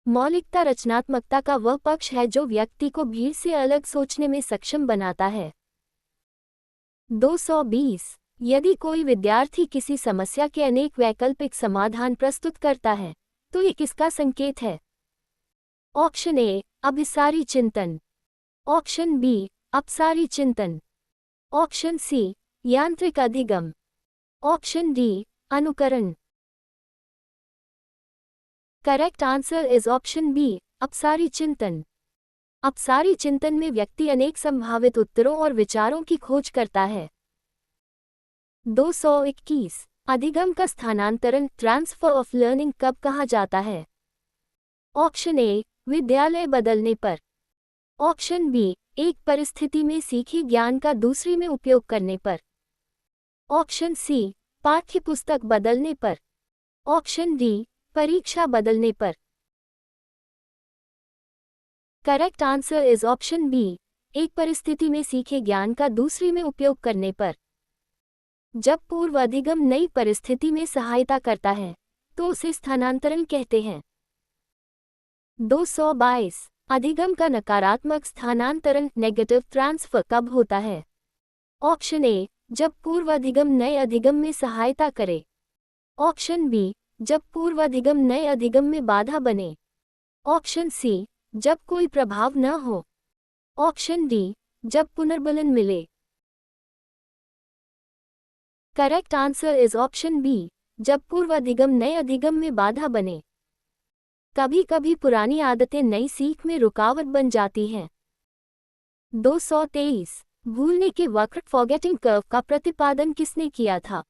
मौलिकता रचनात्मकता का वह पक्ष है जो व्यक्ति को भीड़ से अलग सोचने में सक्षम बनाता है। 220 यदि कोई विद्यार्थी किसी समस्या के अनेक वैकल्पिक समाधान प्रस्तुत करता है तो ये किसका संकेत है? ऑप्शन ए अभिसारी चिंतन, ऑप्शन बी अपसारी चिंतन, ऑप्शन सी यांत्रिक अधिगम, ऑप्शन डी अनुकरण। Correct answer is option B अपसारी चिंतन। अपसारी चिंतन में व्यक्ति अनेक संभावित उत्तरों और विचारों की खोज करता है। 221 अधिगम का स्थानांतरण ट्रांसफर ऑफ लर्निंग कब कहा जाता है? ऑप्शन ए विद्यालय बदलने पर, ऑप्शन बी एक परिस्थिति में सीखे ज्ञान का दूसरी में उपयोग करने पर, ऑप्शन सी पाठ्यपुस्तक बदलने पर, ऑप्शन डी परीक्षा बदलने पर। Correct answer is option B एक परिस्थिति में सीखे ज्ञान का दूसरी में उपयोग करने पर। जब पूर्व अधिगम नई परिस्थिति में सहायता करता है तो उसे स्थानांतरण कहते हैं। 222 अधिगम का नकारात्मक स्थानांतरण नेगेटिव ट्रांसफर कब होता है? ऑप्शन ए जब पूर्व अधिगम नए अधिगम में सहायता करे, ऑप्शन बी जब पूर्व अधिगम नए अधिगम में बाधा बने, ऑप्शन सी जब कोई प्रभाव न हो, ऑप्शन डी जब पुनर्बलन मिले। Correct answer is option B जब पूर्व अधिगम नए अधिगम में बाधा बने। कभी कभी पुरानी आदतें नई सीख में रुकावट बन जाती हैं। 223 भूलने के वक्र फॉरगेटिंग कर्व का प्रतिपादन किसने किया था?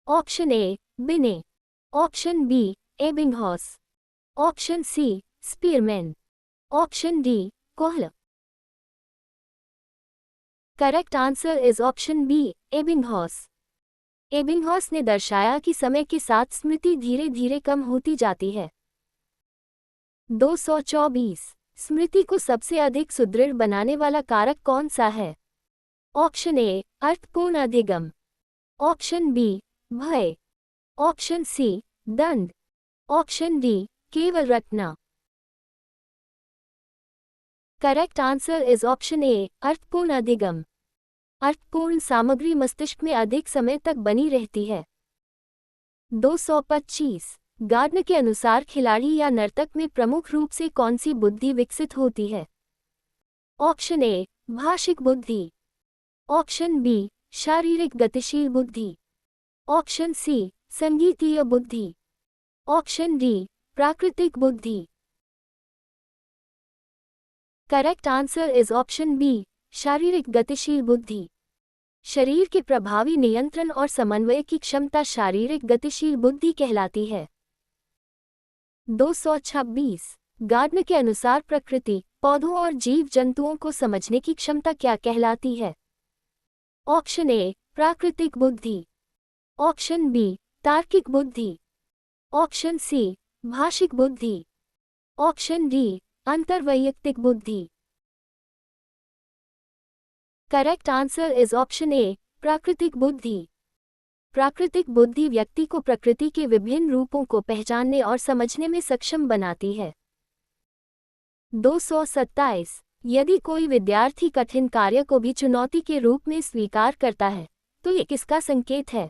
Option A Binet, option B Ebbinghaus, option C Spearman, option D Kohl. Correct answer is option B Ebbinghaus. Ebbinghaus ने दर्शाया कि समय के साथ स्मृति धीरे धीरे कम होती जाती है। 224 स्मृति को सबसे अधिक सुदृढ़ बनाने वाला कारक कौन सा है? ऑप्शन ए अर्थपूर्ण अधिगम, ऑप्शन बी भय, ऑप्शन सी दंड, ऑप्शन डी केवल रटना। Correct answer is option A अर्थपूर्ण अधिगम। अर्थपूर्ण सामग्री मस्तिष्क में अधिक समय तक बनी रहती है। 225 गार्डनर के अनुसार खिलाड़ी या नर्तक में प्रमुख रूप से कौन सी बुद्धि विकसित होती है? ऑप्शन ए भाषिक बुद्धि, ऑप्शन बी शारीरिक गतिशील बुद्धि, ऑप्शन सी संगीतीय बुद्धि, ऑप्शन डी प्राकृतिक बुद्धि। Correct answer is option B शारीरिक गतिशील बुद्धि। शरीर के प्रभावी नियंत्रण और समन्वय की क्षमता शारीरिक गतिशील बुद्धि कहलाती है। 226 गार्डनर के अनुसार प्रकृति, पौधों और जीव जंतुओं को समझने की क्षमता क्या कहलाती है? ऑप्शन ए प्राकृतिक बुद्धि, ऑप्शन बी तार्किक बुद्धि, ऑप्शन सी भाषिक बुद्धि, ऑप्शन डी अंतर्वैयक्तिक बुद्धि। करेक्ट आंसर इज ऑप्शन ए प्राकृतिक बुद्धि। प्राकृतिक बुद्धि व्यक्ति को प्रकृति के विभिन्न रूपों को पहचानने और समझने में सक्षम बनाती है। 227 यदि कोई विद्यार्थी कठिन कार्य को भी चुनौती के रूप में स्वीकार करता है तो ये किसका संकेत है?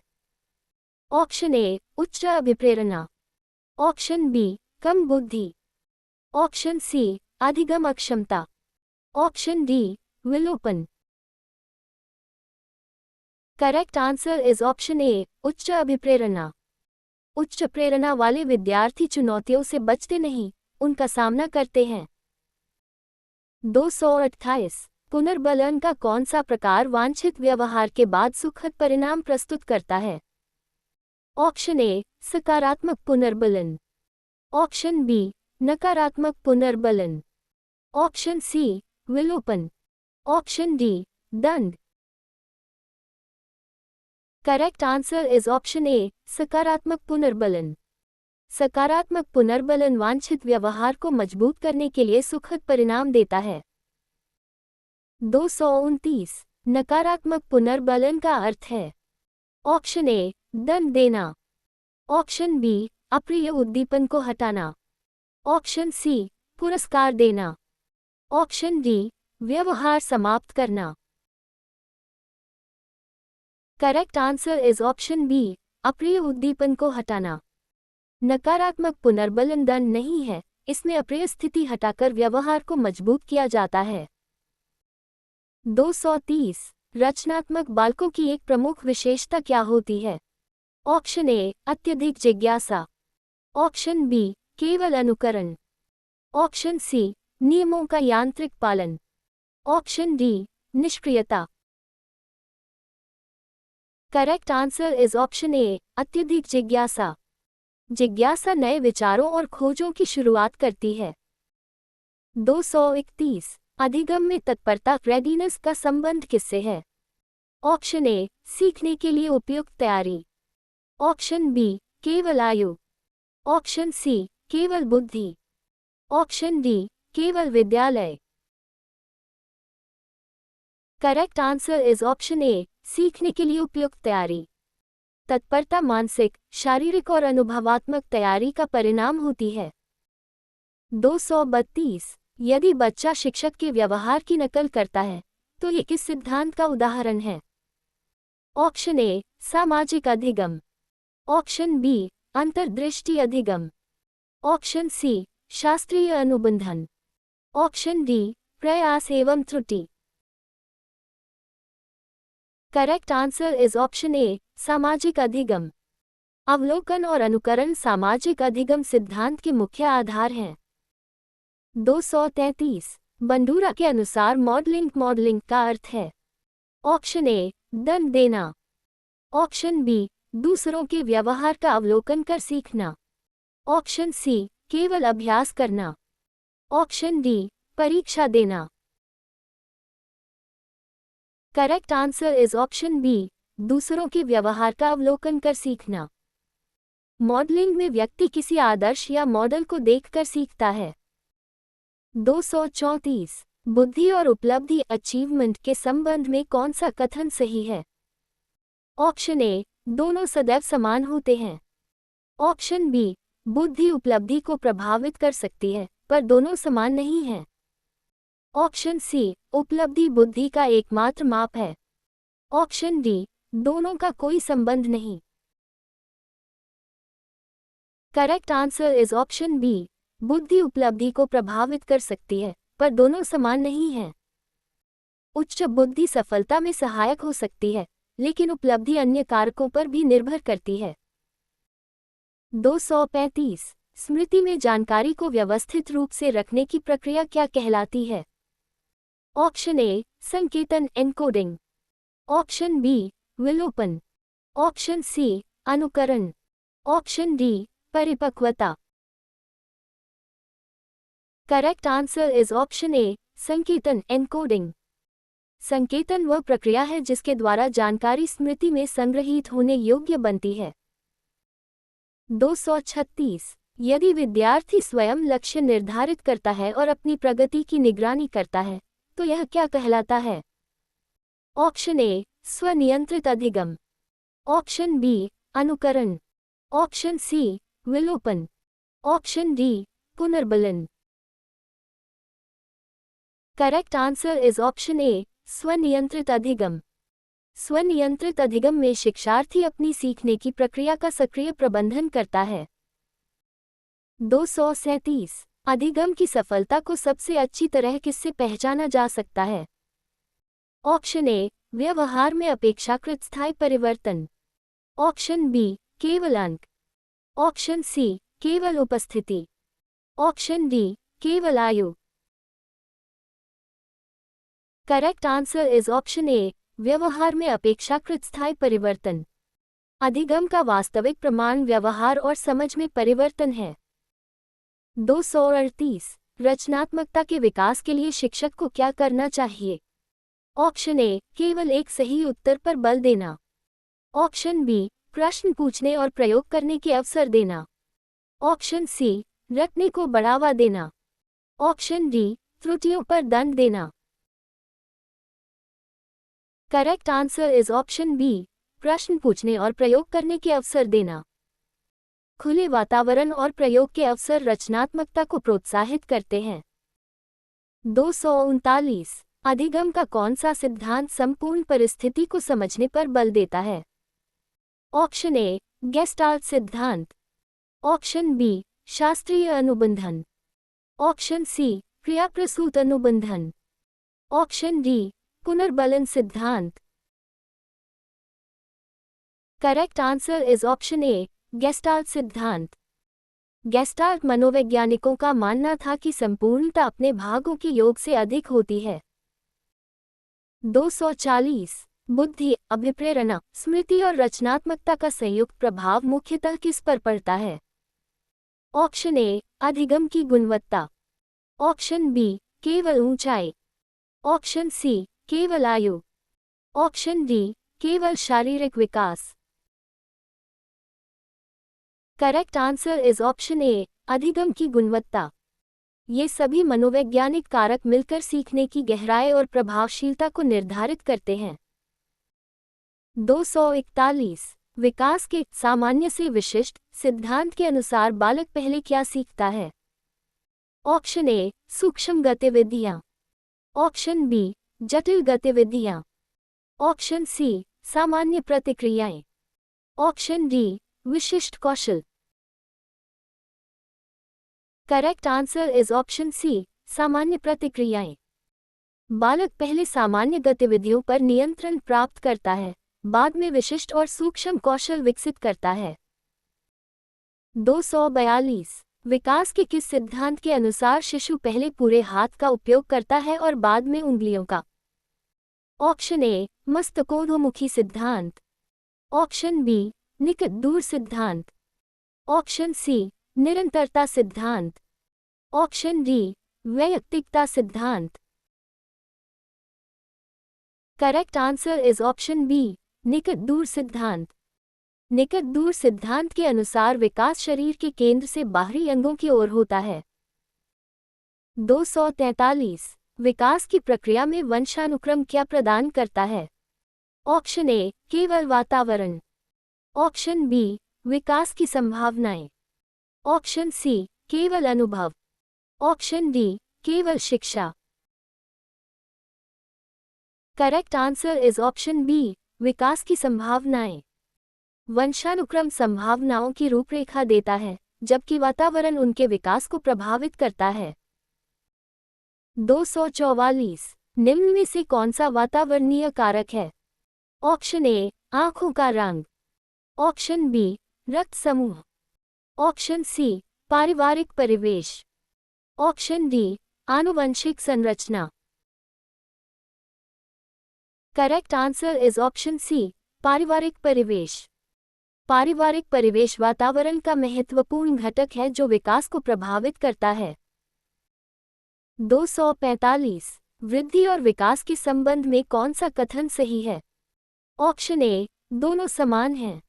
ऑप्शन ए उच्च अभिप्रेरणा, ऑप्शन बी कम बुद्धि, ऑप्शन सी अधिगम अक्षमता, ऑप्शन डी विलोपन। करेक्ट आंसर इज ऑप्शन ए उच्च अभिप्रेरणा। उच्च प्रेरणा वाले विद्यार्थी चुनौतियों से बचते नहीं, उनका सामना करते हैं। 228 पुनर्बलन का कौन सा प्रकार वांछित व्यवहार के बाद सुखद परिणाम प्रस्तुत करता है? ऑप्शन ए सकारात्मक पुनर्बलन, ऑप्शन बी नकारात्मक पुनर्बलन, ऑप्शन सी विलोपन, ऑप्शन डी दंड। करेक्ट आंसर इज ऑप्शन ए सकारात्मक पुनर्बलन। सकारात्मक पुनर्बलन वांछित व्यवहार को मजबूत करने के लिए सुखद परिणाम देता है। 229 नकारात्मक पुनर्बलन का अर्थ है? ऑप्शन ए दंड देना, ऑप्शन बी अप्रिय उद्दीपन को हटाना, ऑप्शन सी पुरस्कार देना, ऑप्शन डी व्यवहार समाप्त करना। Correct answer is option B अप्रिय उद्दीपन को हटाना। नकारात्मक पुनर्बलन दंड नहीं है, इसमें अप्रिय स्थिति हटाकर व्यवहार को मजबूत किया जाता है। 230 रचनात्मक बालकों की एक प्रमुख विशेषता क्या होती है? ऑप्शन ए अत्यधिक जिज्ञासा, ऑप्शन बी केवल अनुकरण, ऑप्शन सी नियमों का यांत्रिक पालन, ऑप्शन डी निष्क्रियता। करेक्ट आंसर इज ऑप्शन ए अत्यधिक जिज्ञासा। जिज्ञासा नए विचारों और खोजों की शुरुआत करती है। 231 अधिगम में तत्परता रेडीनेस का संबंध किससे है? ऑप्शन ए सीखने के लिए उपयुक्त तैयारी, ऑप्शन बी केवल आयु, ऑप्शन सी केवल बुद्धि, ऑप्शन डी केवल विद्यालय। करेक्ट आंसर इज ऑप्शन ए सीखने के लिए उपयुक्त तैयारी। तत्परता मानसिक, शारीरिक और अनुभवात्मक तैयारी का परिणाम होती है। 232 यदि बच्चा शिक्षक के व्यवहार की नकल करता है तो ये किस सिद्धांत का उदाहरण है? ऑप्शन ए सामाजिक अधिगम, ऑप्शन बी अंतर्दृष्टि अधिगम, ऑप्शन सी शास्त्रीय अनुबंधन, ऑप्शन डी प्रयास एवं त्रुटि। Correct answer is option A सामाजिक अधिगम। अवलोकन और अनुकरण सामाजिक अधिगम सिद्धांत के मुख्य आधार हैं। 233 बंडूरा के अनुसार मॉडलिंग का अर्थ है? ऑप्शन ए दंड देना, ऑप्शन बी दूसरों के व्यवहार का अवलोकन कर सीखना, ऑप्शन सी केवल अभ्यास करना, ऑप्शन डी परीक्षा देना। Correct answer is option B दूसरों के व्यवहार का अवलोकन कर सीखना। मॉडलिंग में व्यक्ति किसी आदर्श या मॉडल को देखकर सीखता है। 234 बुद्धि और उपलब्धि अचीवमेंट के संबंध में कौन सा कथन सही है? ऑप्शन ए दोनों सदैव समान होते हैं, ऑप्शन बी बुद्धि उपलब्धि को प्रभावित कर सकती है पर दोनों समान नहीं हैं, ऑप्शन सी उपलब्धि बुद्धि का एकमात्र माप है, ऑप्शन डी दोनों का कोई संबंध नहीं। Correct answer is option B बुद्धि उपलब्धि को प्रभावित कर सकती है पर दोनों समान नहीं हैं। उच्च बुद्धि सफलता में सहायक हो सकती है लेकिन उपलब्धि अन्य कारकों पर भी निर्भर करती है। 235 स्मृति में जानकारी को व्यवस्थित रूप से रखने की प्रक्रिया क्या कहलाती है? ऑप्शन ए संकेतन एन्कोडिंग, ऑप्शन बी विलोपन, ऑप्शन सी अनुकरण, ऑप्शन डी परिपक्वता। करेक्ट आंसर इज ऑप्शन ए संकेतन एन्कोडिंग। संकेतन वह प्रक्रिया है जिसके द्वारा जानकारी स्मृति में संग्रहीत होने योग्य बनती है। 236 यदि विद्यार्थी स्वयं लक्ष्य निर्धारित करता है और अपनी प्रगति की निगरानी करता है तो यह क्या कहलाता है? ऑप्शन ए स्वनियंत्रित अधिगम, ऑप्शन बी अनुकरण, ऑप्शन सी विलोपन, ऑप्शन डी पुनर्बलन। Correct answer is option A स्वनियंत्रित अधिगम। स्वनियंत्रित अधिगम में शिक्षार्थी अपनी सीखने की प्रक्रिया का सक्रिय प्रबंधन करता है। 237 अधिगम की सफलता को सबसे अच्छी तरह किससे पहचाना जा सकता है? ऑप्शन ए, व्यवहार में अपेक्षाकृत स्थायी परिवर्तन। ऑप्शन बी, केवल अंक। ऑप्शन सी, केवल उपस्थिति। ऑप्शन डी, केवल आयु। करेक्ट आंसर इज ऑप्शन ए, व्यवहार में अपेक्षाकृत स्थायी परिवर्तन। अधिगम का वास्तविक प्रमाण व्यवहार और समझ में परिवर्तन है। 238 रचनात्मकता के विकास के लिए शिक्षक को क्या करना चाहिए? ऑप्शन ए, केवल एक सही उत्तर पर बल देना। ऑप्शन बी, प्रश्न पूछने और प्रयोग करने के अवसर देना। ऑप्शन सी, रटने को बढ़ावा देना। ऑप्शन डी, त्रुटियों पर दंड देना। Correct answer is option B, प्रश्न पूछने और प्रयोग करने के अवसर देना। खुले वातावरण और प्रयोग के अवसर रचनात्मकता को प्रोत्साहित करते हैं। 239 अधिगम का कौन सा सिद्धांत संपूर्ण परिस्थिति को समझने पर बल देता है? ऑप्शन ए, गेस्टाल्ट सिद्धांत। ऑप्शन बी, शास्त्रीय अनुबंधन। ऑप्शन सी, क्रियाप्रसूत अनुबंधन। ऑप्शन डी, पुनर्बलन सिद्धांत। Correct answer is option A, gestalt सिद्धांत। गेस्टाल्ट मनोवैज्ञानिकों का मानना था कि संपूर्णता अपने भागों के योग से अधिक होती है। 240 बुद्धि, अभिप्रेरणा, स्मृति और रचनात्मकता का संयुक्त प्रभाव मुख्यतः किस पर पड़ता है? ऑप्शन ए, अधिगम की गुणवत्ता। ऑप्शन बी, केवल ऊंचाई। ऑप्शन सी, केवल आयु। ऑप्शन डी, केवल शारीरिक विकास। Correct answer is option A, अधिगम की गुणवत्ता। ये सभी मनोवैज्ञानिक कारक मिलकर सीखने की गहराई और प्रभावशीलता को निर्धारित करते हैं। 241 विकास के सामान्य से विशिष्ट सिद्धांत के अनुसार बालक पहले क्या सीखता है? ऑप्शन ए, सूक्ष्म गतिविधियां। ऑप्शन बी, जटिल गतिविधियां। ऑप्शन सी, सामान्य प्रतिक्रियाएं। ऑप्शन डी, विशिष्ट कौशल। Correct answer is option C, सामान्य प्रतिक्रियाएं। बालक पहले सामान्य गतिविधियों पर नियंत्रण प्राप्त करता है, बाद में विशिष्ट और सूक्ष्म कौशल विकसित करता है। 242 विकास के किस सिद्धांत के अनुसार शिशु पहले पूरे हाथ का उपयोग करता है और बाद में उंगलियों का? ऑप्शन ए, मस्तकोन्मुखी सिद्धांत। ऑप्शन बी, निकट दूर सिद्धांत। ऑप्शन सी, निरंतरता सिद्धांत। ऑप्शन डी, वैयक्तिकता सिद्धांत। Correct answer is option B, निकट दूर सिद्धांत। निकट दूर सिद्धांत के अनुसार विकास शरीर के केंद्र से बाहरी अंगों की ओर होता है। 243 विकास की प्रक्रिया में वंशानुक्रम क्या प्रदान करता है? ऑप्शन ए, केवल वातावरण। ऑप्शन बी, विकास की संभावनाएं। ऑप्शन सी, केवल अनुभव। ऑप्शन डी, केवल शिक्षा। Correct answer is option B, विकास की संभावनाएं। वंशानुक्रम संभावनाओं की रूपरेखा देता है, जबकि वातावरण उनके विकास को प्रभावित करता है। 244 निम्न में से कौन सा वातावरणीय कारक है? ऑप्शन ए, आंखों का रंग। ऑप्शन बी, रक्त समूह। ऑप्शन सी, पारिवारिक परिवेश। ऑप्शन डी, आनुवंशिक संरचना। Correct answer is option C, पारिवारिक परिवेश। पारिवारिक परिवेश वातावरण का महत्वपूर्ण घटक है जो विकास को प्रभावित करता है। 245 वृद्धि और विकास के संबंध में कौन सा कथन सही है? ऑप्शन ए, दोनों समान हैं।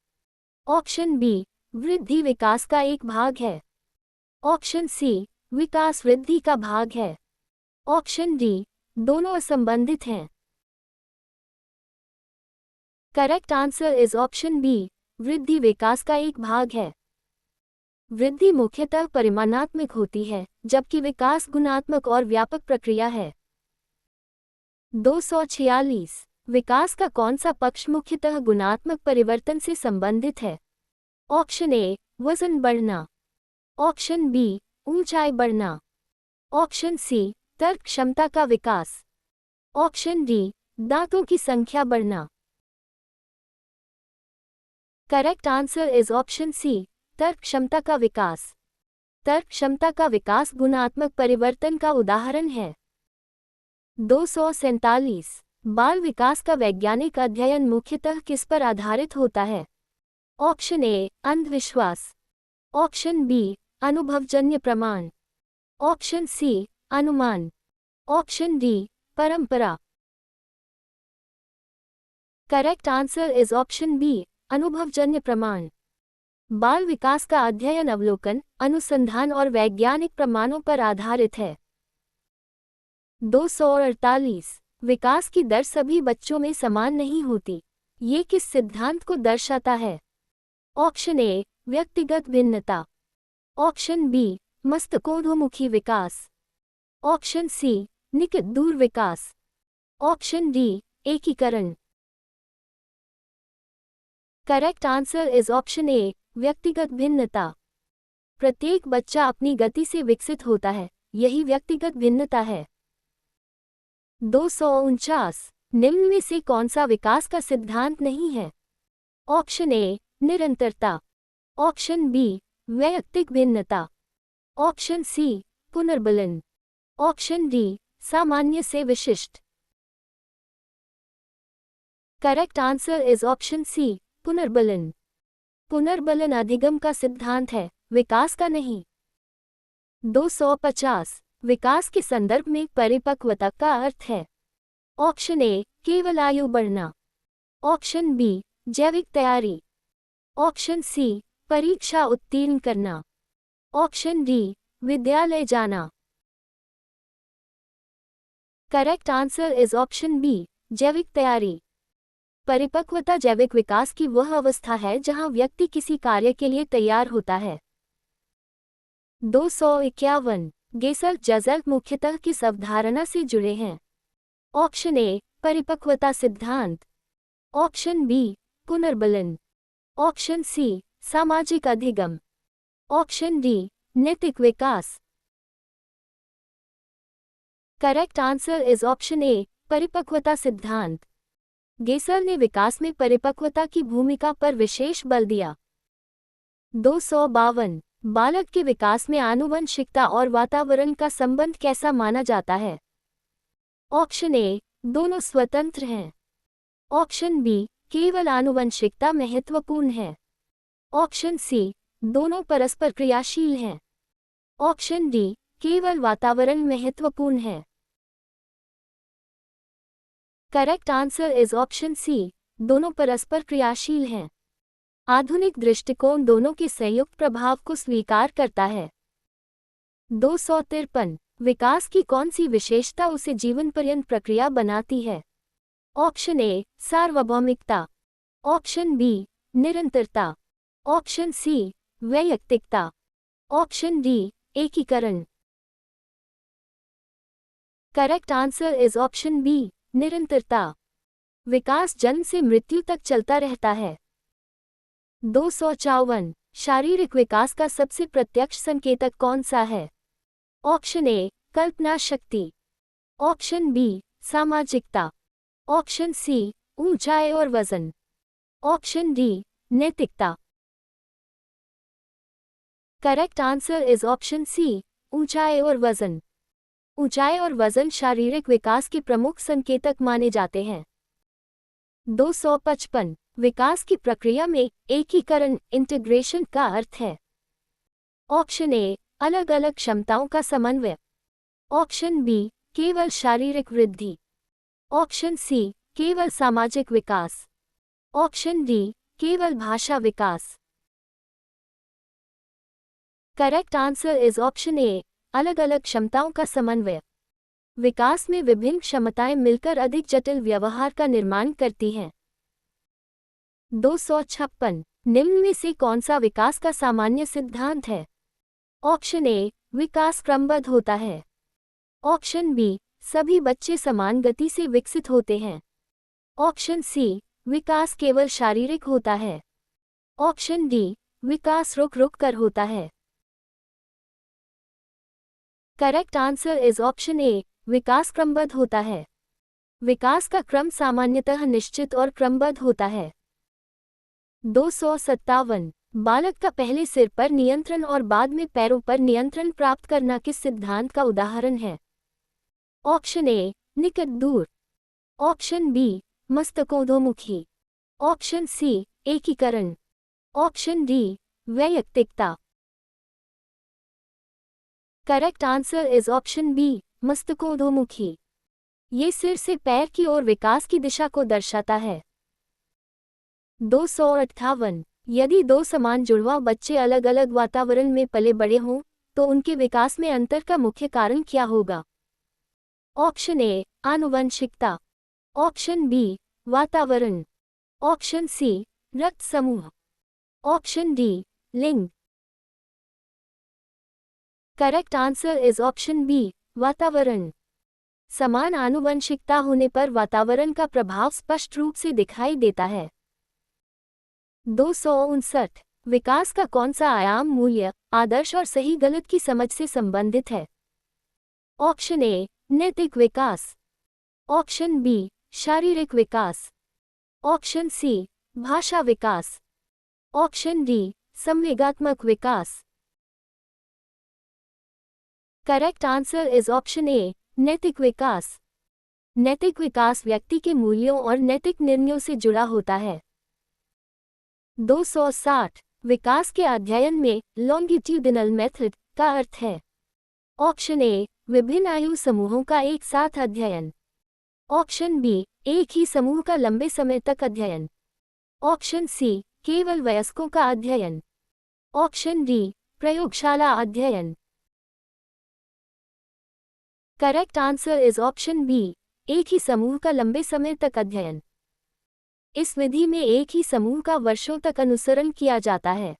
ऑप्शन बी, वृद्धि विकास का एक भाग है। ऑप्शन सी, विकास वृद्धि का भाग है। ऑप्शन डी, दोनों असंबंधित हैं। Correct answer is option B, वृद्धि विकास का एक भाग है। वृद्धि मुख्यतः परिमाणात्मक होती है, जबकि विकास गुणात्मक और व्यापक प्रक्रिया है। 246 विकास का कौन सा पक्ष मुख्यतः गुणात्मक परिवर्तन से संबंधित है? ऑप्शन ए, वजन बढ़ना। ऑप्शन बी, ऊंचाई बढ़ना। ऑप्शन सी तर्क क्षमता का विकास। ऑप्शन डी दांतों की संख्या बढ़ना। Correct answer is option C तर्क क्षमता का विकास। तर्क क्षमता का विकास गुणात्मक परिवर्तन का उदाहरण है। 247 बाल विकास का वैज्ञानिक अध्ययन मुख्यतः किस पर आधारित होता है? ऑप्शन ए अंधविश्वास। ऑप्शन बी अनुभवजन्य प्रमाण। ऑप्शन सी अनुमान। ऑप्शन डी परंपरा। Correct answer is option B अनुभवजन्य प्रमाण। बाल विकास का अध्ययन अवलोकन, अनुसंधान और वैज्ञानिक प्रमाणों पर आधारित है। 248 विकास की दर सभी बच्चों में समान नहीं होती। ये किस सिद्धांत को दर्शाता है? ऑप्शन ए व्यक्तिगत भिन्नता। ऑप्शन बी मस्तिष्कोन्मुखी विकास। ऑप्शन सी निकट दूर विकास। ऑप्शन डी एकीकरण। Correct answer is option A व्यक्तिगत भिन्नता। प्रत्येक बच्चा अपनी गति से विकसित होता है, यही व्यक्तिगत भिन्नता है। 249 निम्न में से कौन सा विकास का सिद्धांत नहीं है? ऑप्शन ए निरंतरता। ऑप्शन बी वैयक्तिक भिन्नता। ऑप्शन सी पुनर्बलन। ऑप्शन डी सामान्य से विशिष्ट। Correct answer is option C पुनर्बलन। पुनर्बलन अधिगम का सिद्धांत है, विकास का नहीं। 250 विकास के संदर्भ में परिपक्वता का अर्थ है। ऑप्शन ए केवल आयु बढ़ना। ऑप्शन बी जैविक तैयारी। ऑप्शन सी परीक्षा उत्तीर्ण करना। ऑप्शन डी विद्यालय जाना। Correct answer is option B जैविक तैयारी। परिपक्वता जैविक विकास की वह अवस्था है जहां व्यक्ति किसी कार्य के लिए तैयार होता है। 251 गेसर जजल मुख्यतः किस अवधारणा से जुड़े हैं? ऑप्शन ए परिपक्वता सिद्धांत। ऑप्शन बी पुनर्बलन। ऑप्शन सी सामाजिक अधिगम। ऑप्शन डी नैतिक विकास। Correct answer is option A परिपक्वता सिद्धांत। गेसर ने विकास में परिपक्वता की भूमिका पर विशेष बल दिया। 252 बालक के विकास में आनुवंशिकता और वातावरण का संबंध कैसा माना जाता है? ऑप्शन ए दोनों स्वतंत्र हैं। ऑप्शन बी केवल आनुवंशिकता महत्वपूर्ण है। ऑप्शन सी दोनों परस्पर क्रियाशील हैं। ऑप्शन डी केवल वातावरण महत्वपूर्ण है। Correct answer is option C दोनों परस्पर क्रियाशील हैं। आधुनिक दृष्टिकोण दोनों के संयुक्त प्रभाव को स्वीकार करता है। 253 विकास की कौन सी विशेषता उसे जीवन पर्यंत प्रक्रिया बनाती है? ऑप्शन ए सार्वभौमिकता। ऑप्शन बी निरंतरता। ऑप्शन सी वैयक्तिकता। ऑप्शन डी एकीकरण। Correct answer is option B निरंतरता। विकास जन्म से मृत्यु तक चलता रहता है। 254 शारीरिक विकास का सबसे प्रत्यक्ष संकेतक कौन सा है? ऑप्शन ए कल्पना शक्ति। ऑप्शन बी सामाजिकता। ऑप्शन सी ऊंचाई और वजन। ऑप्शन डी नैतिकता। Correct answer is option C ऊंचाई और वजन। ऊंचाई और वजन शारीरिक विकास के प्रमुख संकेतक माने जाते हैं। 255 विकास की प्रक्रिया में एकीकरण इंटीग्रेशन का अर्थ है। ऑप्शन ए अलग अलग क्षमताओं का समन्वय। ऑप्शन बी केवल शारीरिक वृद्धि। ऑप्शन सी केवल सामाजिक विकास। ऑप्शन डी केवल भाषा विकास। Correct answer is option A अलग अलग क्षमताओं का समन्वय। विकास में विभिन्न क्षमताएं मिलकर अधिक जटिल व्यवहार का निर्माण करती हैं। 256 निम्न में से कौन सा विकास का सामान्य सिद्धांत है? ऑप्शन ए विकास क्रमबद्ध होता है। ऑप्शन बी सभी बच्चे समान गति से विकसित होते हैं। ऑप्शन सी विकास केवल शारीरिक होता है। ऑप्शन डी विकास रुक रुक कर होता है। Correct answer is option A, विकास क्रमबद्ध होता है। विकास का क्रम सामान्यतः निश्चित और क्रमबद्ध होता है। 257 बालक का पहले सिर पर नियंत्रण और बाद में पैरों पर नियंत्रण प्राप्त करना किस सिद्धांत का उदाहरण है? ऑप्शन ए, निकट दूर। ऑप्शन बी, मस्तकोधोमुखी। ऑप्शन सी, एकीकरण। ऑप्शन डी, वैयक्तिकता। Correct answer is option B, मस्तकोधोमुखी। ये सिर से पैर की ओर विकास की दिशा को दर्शाता है। 258 यदि दो समान जुड़वा बच्चे अलग अलग वातावरण में पले बड़े हों तो उनके विकास में अंतर का मुख्य कारण क्या होगा? ऑप्शन ए, आनुवंशिकता। ऑप्शन बी, वातावरण। ऑप्शन सी, रक्त समूह। ऑप्शन डी, लिंग। Correct answer is option B, वातावरण। समान आनुवंशिकता होने पर वातावरण का प्रभाव स्पष्ट रूप से दिखाई देता है। 259 विकास का कौन सा आयाम मूल्य, आदर्श और सही गलत की समझ से संबंधित है? ऑप्शन ए, नैतिक विकास। ऑप्शन बी, शारीरिक विकास। ऑप्शन सी, भाषा विकास। ऑप्शन डी, संवेगात्मक विकास। Correct answer is option A, नैतिक विकास। नैतिक विकास व्यक्ति के मूल्यों और नैतिक निर्णयों से जुड़ा होता है। 260 विकास के अध्ययन में लॉन्गिट्यूडिनल मेथड का अर्थ है? ऑप्शन ए, विभिन्न आयु समूहों का एक साथ अध्ययन। ऑप्शन बी, एक ही समूह का लंबे समय तक अध्ययन। ऑप्शन सी, केवल वयस्कों का अध्ययन। ऑप्शन डी, प्रयोगशाला अध्ययन। Correct answer is option B, एक ही समूह का लंबे समय तक अध्ययन। इस विधि में एक ही समूह का वर्षों तक अनुसरण किया जाता है।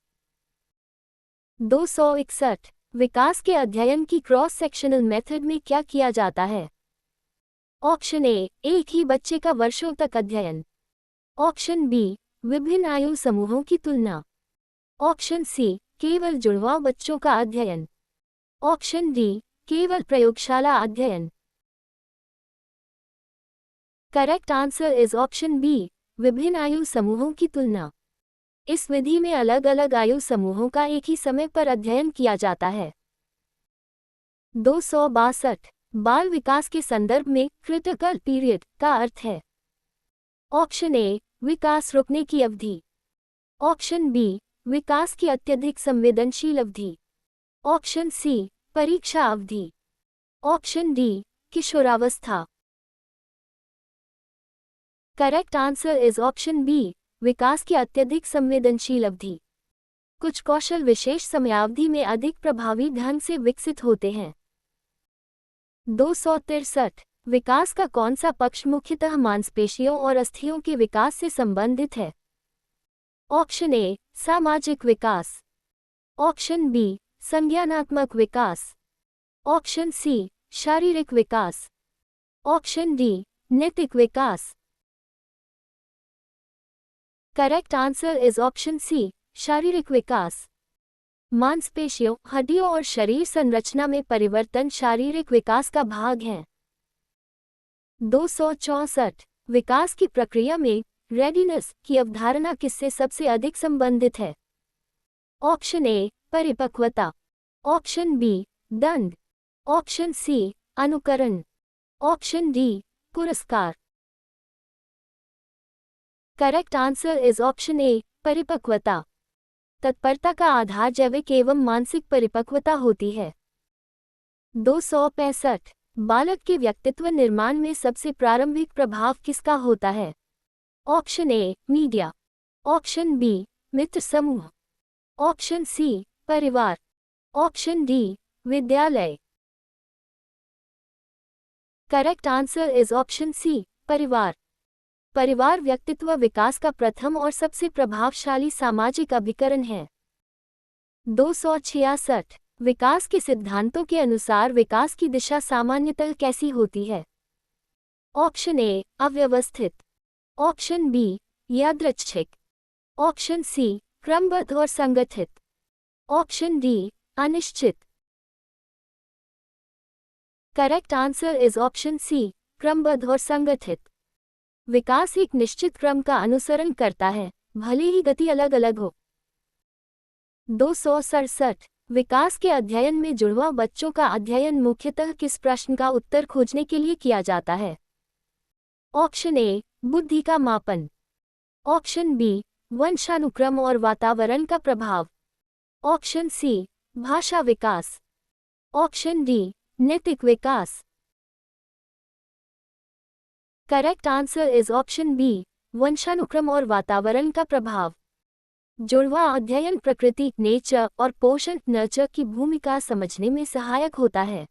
261 विकास के अध्ययन की क्रॉस सेक्शनल मेथड में क्या किया जाता है? ऑप्शन ए, एक ही बच्चे का वर्षों तक अध्ययन। ऑप्शन बी, विभिन्न आयु समूहों की तुलना। ऑप्शन सी, केवल जुड़वां बच्चों का अध्ययन। ऑप्शन डी, केवल प्रयोगशाला अध्ययन। Correct answer is option B, विभिन्न आयु समूहों की तुलना। इस विधि में अलग अलग आयु समूहों का एक ही समय पर अध्ययन किया जाता है। 262 बाल विकास के संदर्भ में क्रिटिकल पीरियड का अर्थ है? ऑप्शन ए, विकास रुकने की अवधि। ऑप्शन बी, विकास की अत्यधिक संवेदनशील अवधि। ऑप्शन सी, परीक्षा अवधि। ऑप्शन डी, किशोरावस्था। Correct answer is option B, विकास की अत्यधिक संवेदनशील अवधि। कुछ कौशल विशेष समयावधि में अधिक प्रभावी ढंग से विकसित होते हैं। 263 विकास का कौन सा पक्ष मुख्यतः मांसपेशियों और अस्थियों के विकास से संबंधित है? ऑप्शन ए, सामाजिक विकास। ऑप्शन बी, संज्ञानात्मक विकास। ऑप्शन सी, शारीरिक विकास। ऑप्शन डी, नैतिक विकास। Correct answer is option C, शारीरिक विकास। मांसपेशियों, हड्डियों और शरीर संरचना में परिवर्तन शारीरिक विकास का भाग है। 264 विकास की प्रक्रिया में रेडीनेस की अवधारणा किससे सबसे अधिक संबंधित है? ऑप्शन ए, परिपक्वता। ऑप्शन बी, दंड। ऑप्शन सी, अनुकरण। ऑप्शन डी, पुरस्कार। Correct answer is option A, परिपक्वता। तत्परता का आधार जैविक एवं मानसिक परिपक्वता होती है। 265 बालक के व्यक्तित्व निर्माण में सबसे प्रारंभिक प्रभाव किसका होता है? Option A, media. Option B, मित्र समूह। ऑप्शन सी, परिवार। ऑप्शन डी, विद्यालय। Correct answer is option C, परिवार। परिवार व्यक्तित्व विकास का प्रथम और सबसे प्रभावशाली सामाजिक अभिकरण है। 266 विकास के सिद्धांतों के अनुसार विकास की दिशा सामान्यतः कैसी होती है? ऑप्शन ए, अव्यवस्थित। ऑप्शन बी, यादृच्छिक। ऑप्शन सी, क्रमबद्ध और संगठित। ऑप्शन डी, अनिश्चित। Correct answer is option C, क्रमबद्ध और संगठित। विकास एक निश्चित क्रम का अनुसरण करता है, भले ही गति अलग अलग हो। 267 विकास के अध्ययन में जुड़वा बच्चों का अध्ययन मुख्यतः किस प्रश्न का उत्तर खोजने के लिए किया जाता है? ऑप्शन ए, बुद्धि का मापन। ऑप्शन बी, वंशानुक्रम और वातावरण का प्रभाव। ऑप्शन सी, भाषा विकास। ऑप्शन डी, नैतिक विकास। Correct answer is option B, वंशानुक्रम और वातावरण का प्रभाव। जुड़वा अध्ययन प्रकृति नेचर और पोषण नर्चर की भूमिका समझने में सहायक होता है।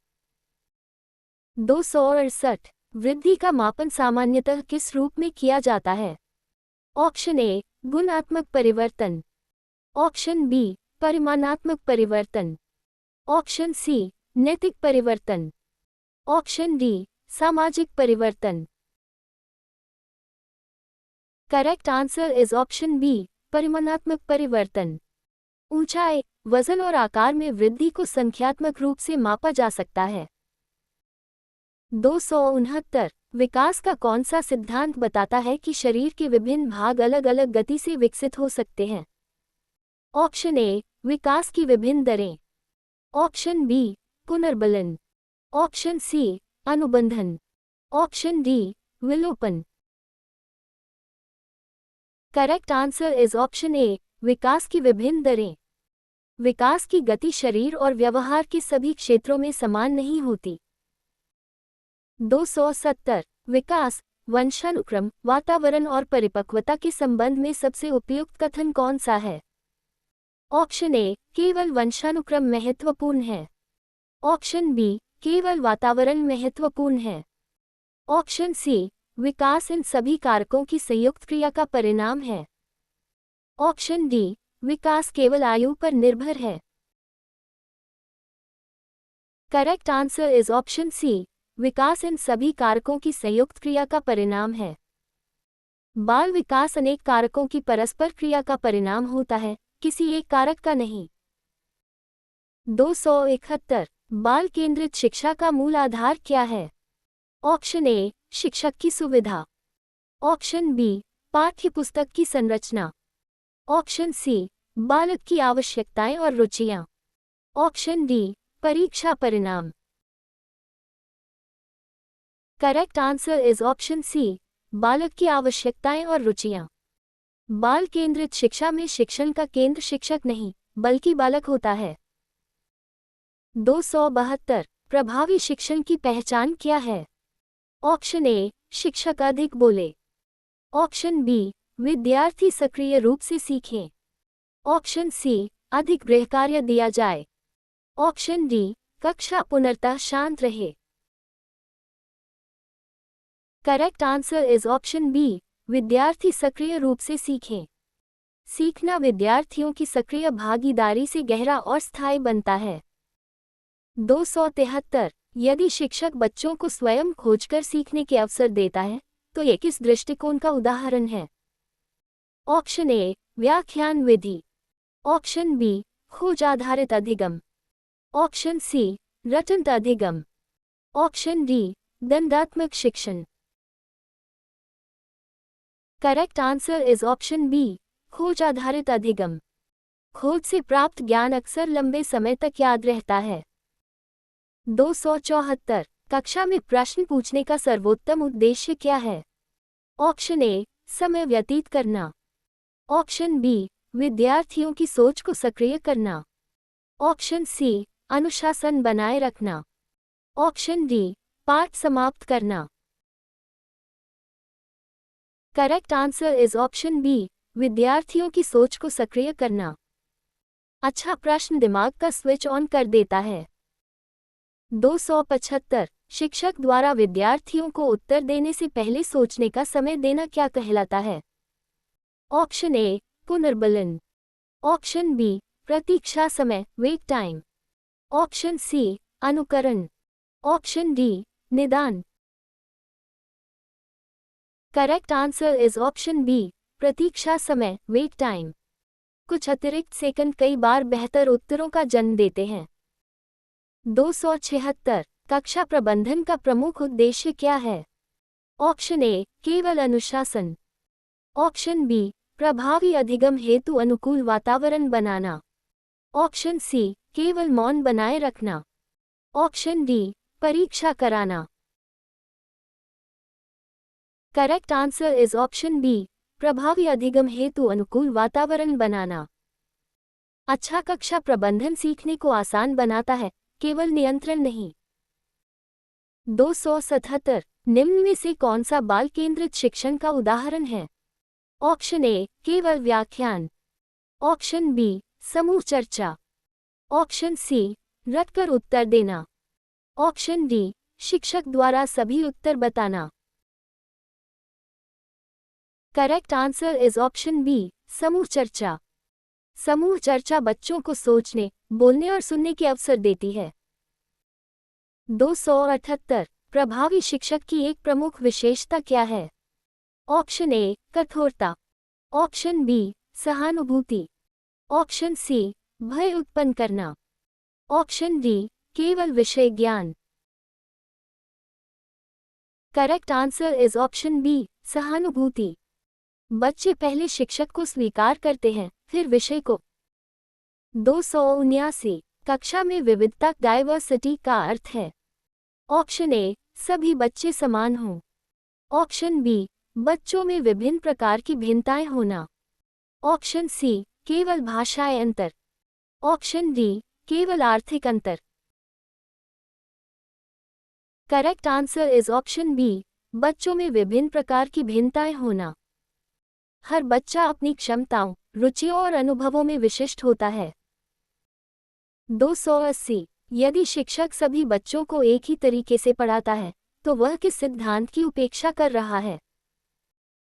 268 वृद्धि का मापन सामान्यतः किस रूप में किया जाता है? ऑप्शन ए, गुणात्मक परिवर्तन। ऑप्शन बी, परिमाणात्मक परिवर्तन। ऑप्शन सी, नैतिक परिवर्तन। ऑप्शन डी, सामाजिक परिवर्तन। Correct answer is option B, परिमाणात्मक परिवर्तन। ऊंचाई, वजन और आकार में वृद्धि को संख्यात्मक रूप से मापा जा सकता है। 269 विकास का कौन सा सिद्धांत बताता है कि शरीर के विभिन्न भाग अलग अलग गति से विकसित हो सकते हैं? ऑप्शन ए, विकास की विभिन्न दरें। ऑप्शन बी, पुनर्बलन। ऑप्शन सी, अनुबंधन। ऑप्शन डी, विलोपन। Correct answer is option A, विकास की विभिन्न दरें। विकास की गति शरीर और व्यवहार के सभी क्षेत्रों में समान नहीं होती। 270 विकास, वंशानुक्रम, वातावरण और परिपक्वता के संबंध में सबसे उपयुक्त कथन कौन सा है? ऑप्शन ए, केवल वंशानुक्रम महत्वपूर्ण है। ऑप्शन बी, केवल वातावरण महत्वपूर्ण है। ऑप्शन सी, विकास इन सभी कारकों की संयुक्त क्रिया का परिणाम है। ऑप्शन डी, विकास केवल आयु पर निर्भर है। Correct answer is option C, विकास इन सभी कारकों की संयुक्त क्रिया का परिणाम है। बाल विकास अनेक कारकों की परस्पर क्रिया का परिणाम होता है, किसी एक कारक का नहीं। 271 बाल केंद्रित शिक्षा का मूल आधार क्या है? ऑप्शन ए, शिक्षक की सुविधा। ऑप्शन बी, पाठ्यपुस्तक की संरचना। ऑप्शन सी, बालक की आवश्यकताएं और रुचियां। ऑप्शन डी, परीक्षा परिणाम। Correct answer is option C, बालक की आवश्यकताएं और रुचियां। बाल केंद्रित शिक्षा में शिक्षण का केंद्र शिक्षक नहीं, बल्कि बालक होता है। 272 प्रभावी शिक्षण की पहचान क्या है? ऑप्शन ए, शिक्षक अधिक बोले। ऑप्शन बी, विद्यार्थी सक्रिय रूप से सीखें। ऑप्शन सी, अधिक गृहकार्य दिया जाए। ऑप्शन डी, कक्षा पूर्णतः शांत रहे। Correct answer is option B, विद्यार्थी सक्रिय रूप से सीखें। सीखना विद्यार्थियों की सक्रिय भागीदारी से गहरा और स्थायी बनता है। 273 यदि शिक्षक बच्चों को स्वयं खोजकर सीखने के अवसर देता है, तो ये किस दृष्टिकोण का उदाहरण है? ऑप्शन ए, व्याख्यान विधि। ऑप्शन बी, खोज आधारित अधिगम। ऑप्शन सी, रटंत अधिगम। ऑप्शन डी, दंडात्मक शिक्षण। Correct answer is option B, खोज आधारित अधिगम। खोज से प्राप्त ज्ञान अक्सर लंबे समय तक याद रहता है। 274 कक्षा में प्रश्न पूछने का सर्वोत्तम उद्देश्य क्या है? ऑप्शन ए, समय व्यतीत करना। ऑप्शन बी, विद्यार्थियों की सोच को सक्रिय करना। ऑप्शन सी, अनुशासन बनाए रखना। ऑप्शन डी, पाठ समाप्त करना। Correct answer is option B, विद्यार्थियों की सोच को सक्रिय करना। अच्छा प्रश्न दिमाग का स्विच ऑन कर देता है। 275 शिक्षक द्वारा विद्यार्थियों को उत्तर देने से पहले सोचने का समय देना क्या कहलाता है? ऑप्शन ए, पुनर्बलन। ऑप्शन बी, प्रतीक्षा समय वेट टाइम। ऑप्शन सी, अनुकरण। ऑप्शन डी, निदान। Correct answer is option B, प्रतीक्षा समय वेट टाइम। कुछ अतिरिक्त सेकंड कई बार बेहतर उत्तरों का जन्म देते हैं। 276 कक्षा प्रबंधन का प्रमुख उद्देश्य क्या है? ऑप्शन ए केवल अनुशासन, ऑप्शन बी प्रभावी अधिगम हेतु अनुकूल वातावरण बनाना, ऑप्शन सी केवल मौन बनाए रखना, ऑप्शन डी परीक्षा कराना। Correct answer is option B प्रभावी अधिगम हेतु अनुकूल वातावरण बनाना। अच्छा कक्षा प्रबंधन सीखने को आसान बनाता है, केवल नियंत्रण नहीं। 277 निम्न में से कौन सा बाल केंद्रित शिक्षण का उदाहरण है? ऑप्शन ए केवल व्याख्यान, ऑप्शन बी समूह चर्चा, ऑप्शन सी रटकर उत्तर देना, ऑप्शन डी शिक्षक द्वारा सभी उत्तर बताना। Correct answer is option B समूह चर्चा। समूह चर्चा बच्चों को सोचने, बोलने और सुनने के अवसर देती है। 278 प्रभावी शिक्षक की एक प्रमुख विशेषता क्या है? ऑप्शन ए कठोरता, ऑप्शन बी सहानुभूति, ऑप्शन सी भय उत्पन्न करना, ऑप्शन डी केवल विषय ज्ञान। Correct answer is option B सहानुभूति। बच्चे पहले शिक्षक को स्वीकार करते हैं, फिर विषय को। 279 कक्षा में विविधता डाइवर्सिटी का अर्थ है? ऑप्शन ए सभी बच्चे समान हों, ऑप्शन बी बच्चों में विभिन्न प्रकार की भिन्नताएं होना, ऑप्शन सी केवल भाषाई अंतर, ऑप्शन डी केवल आर्थिक अंतर। Correct answer is option B बच्चों में विभिन्न प्रकार की भिन्नताएं होना। हर बच्चा अपनी क्षमताओं, रुचियों और अनुभवों में विशिष्ट होता है। 280 यदि शिक्षक सभी बच्चों को एक ही तरीके से पढ़ाता है, तो वह किस सिद्धांत की उपेक्षा कर रहा है?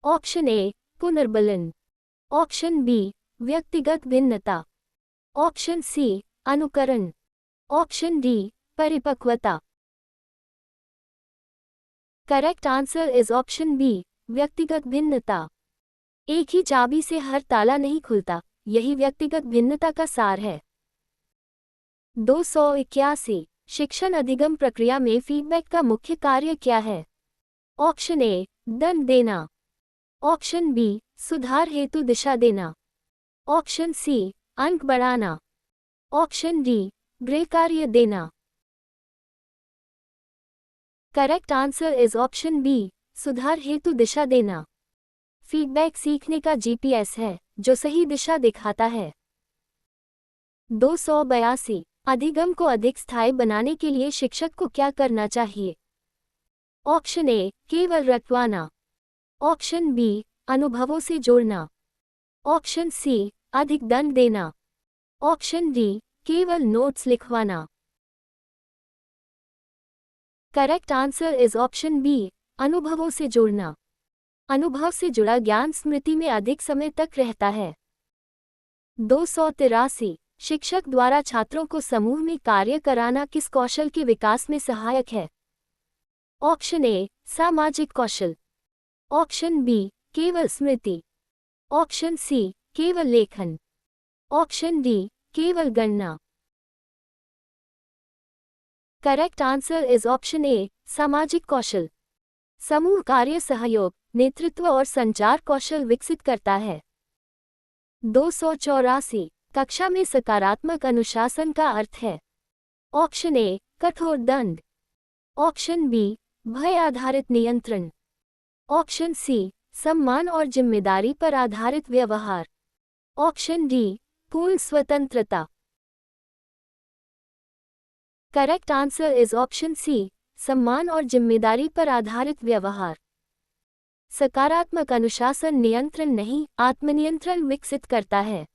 ऑप्शन ए पुनर्बलन, ऑप्शन बी व्यक्तिगत भिन्नता, ऑप्शन सी अनुकरण, ऑप्शन डी परिपक्वता। Correct answer is option B व्यक्तिगत भिन्नता। एक ही चाबी से हर ताला नहीं खुलता, यही व्यक्तिगत भिन्नता का सार है। 281 शिक्षण अधिगम प्रक्रिया में फीडबैक का मुख्य कार्य क्या है? ऑप्शन ए दंड देना, ऑप्शन बी सुधार हेतु दिशा देना, ऑप्शन सी अंक बढ़ाना, ऑप्शन डी गृह कार्य देना। Correct answer is option B सुधार हेतु दिशा देना। फीडबैक सीखने का जीपीएस है, जो सही दिशा दिखाता है। 282 अधिगम को अधिक स्थायी बनाने के लिए शिक्षक को क्या करना चाहिए? ऑप्शन ए केवल रटवाना, ऑप्शन बी अनुभवों से जोड़ना, ऑप्शन सी अधिक दंड देना, ऑप्शन डी केवल नोट्स लिखवाना। Correct answer is option B अनुभवों से जोड़ना। अनुभव से जुड़ा ज्ञान स्मृति में अधिक समय तक रहता है। 283 शिक्षक द्वारा छात्रों को समूह में कार्य कराना किस कौशल के विकास में सहायक है? ऑप्शन ए सामाजिक कौशल, ऑप्शन बी केवल स्मृति, ऑप्शन सी केवल लेखन, ऑप्शन डी केवल गणना। Correct answer is option A सामाजिक कौशल। समूह कार्य सहयोग, नेतृत्व और संचार कौशल विकसित करता है। 284 कक्षा में सकारात्मक अनुशासन का अर्थ है? ऑप्शन ए कठोर दंड, ऑप्शन बी भय आधारित नियंत्रण, ऑप्शन सी सम्मान और जिम्मेदारी पर आधारित व्यवहार, ऑप्शन डी पूर्ण स्वतंत्रता। Correct answer is option C सम्मान और जिम्मेदारी पर आधारित व्यवहार। सकारात्मक अनुशासन नियंत्रण नहीं, आत्मनियंत्रण विकसित करता है।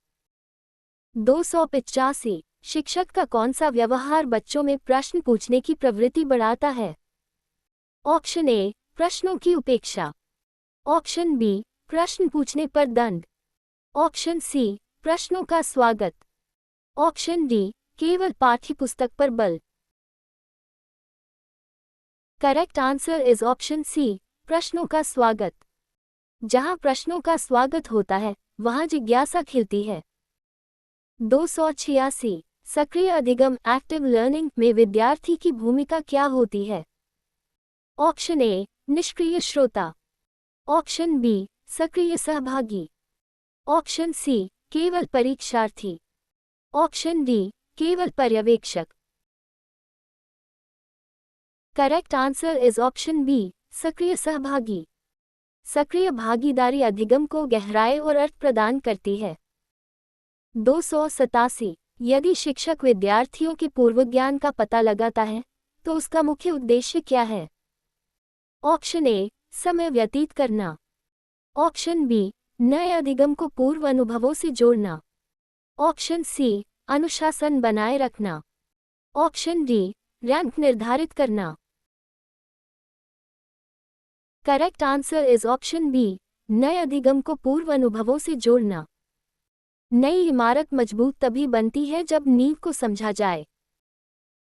285 शिक्षक का कौन सा व्यवहार बच्चों में प्रश्न पूछने की प्रवृत्ति बढ़ाता है? ऑप्शन ए प्रश्नों की उपेक्षा, ऑप्शन बी प्रश्न पूछने पर दंड, ऑप्शन सी प्रश्नों का स्वागत, ऑप्शन डी केवल पाठ्यपुस्तक पर बल। Correct answer is option C प्रश्नों का स्वागत। जहां प्रश्नों का स्वागत होता है, वहां जिज्ञासा खिलती है। 286 सक्रिय अधिगम एक्टिव लर्निंग में विद्यार्थी की भूमिका क्या होती है? ऑप्शन ए निष्क्रिय श्रोता, ऑप्शन बी सक्रिय सहभागी, ऑप्शन सी केवल परीक्षार्थी, ऑप्शन डी केवल पर्यवेक्षक। Correct answer is option B सक्रिय सहभागी। सक्रिय भागीदारी अधिगम को गहराई और अर्थ प्रदान करती है। 287 यदि शिक्षक विद्यार्थियों के पूर्व ज्ञान का पता लगाता है तो उसका मुख्य उद्देश्य क्या है? ऑप्शन ए समय व्यतीत करना, ऑप्शन बी नए अधिगम को पूर्व अनुभवों से जोड़ना, ऑप्शन सी अनुशासन बनाए रखना, ऑप्शन डी रैंक निर्धारित करना। Correct answer is option B नए अधिगम को पूर्व अनुभवों से जोड़ना। नई इमारत मजबूत तभी बनती है जब नींव को समझा जाए।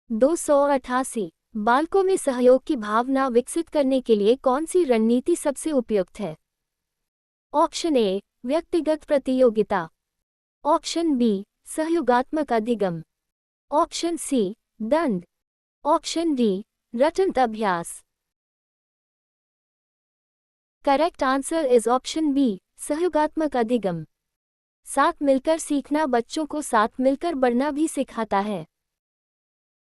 288 बालकों में सहयोग की भावना विकसित करने के लिए कौन सी रणनीति सबसे उपयुक्त है? ऑप्शन ए व्यक्तिगत प्रतियोगिता, ऑप्शन बी सहयोगात्मक अधिगम, ऑप्शन सी दंड, ऑप्शन डी रटंत अभ्यास। Correct answer is option B सहयोगात्मक अधिगम। साथ मिलकर सीखना बच्चों को साथ मिलकर बढ़ना भी सिखाता है।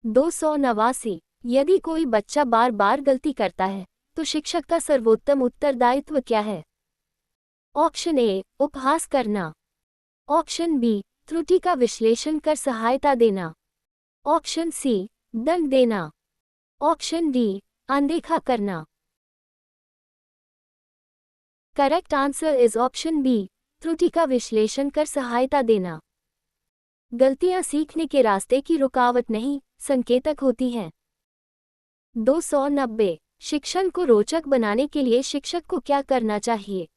289 यदि कोई बच्चा बार बार गलती करता है तो शिक्षक का सर्वोत्तम उत्तरदायित्व क्या है? ऑप्शन ए उपहास करना, ऑप्शन बी त्रुटि का विश्लेषण कर सहायता देना, ऑप्शन सी दंड देना, ऑप्शन डी अनदेखा करना। Correct answer is option B त्रुटि का विश्लेषण कर सहायता देना। गलतियां सीखने के रास्ते की रुकावट नहीं, संकेतक होती हैं। 290 शिक्षण को रोचक बनाने के लिए शिक्षक को क्या करना चाहिए?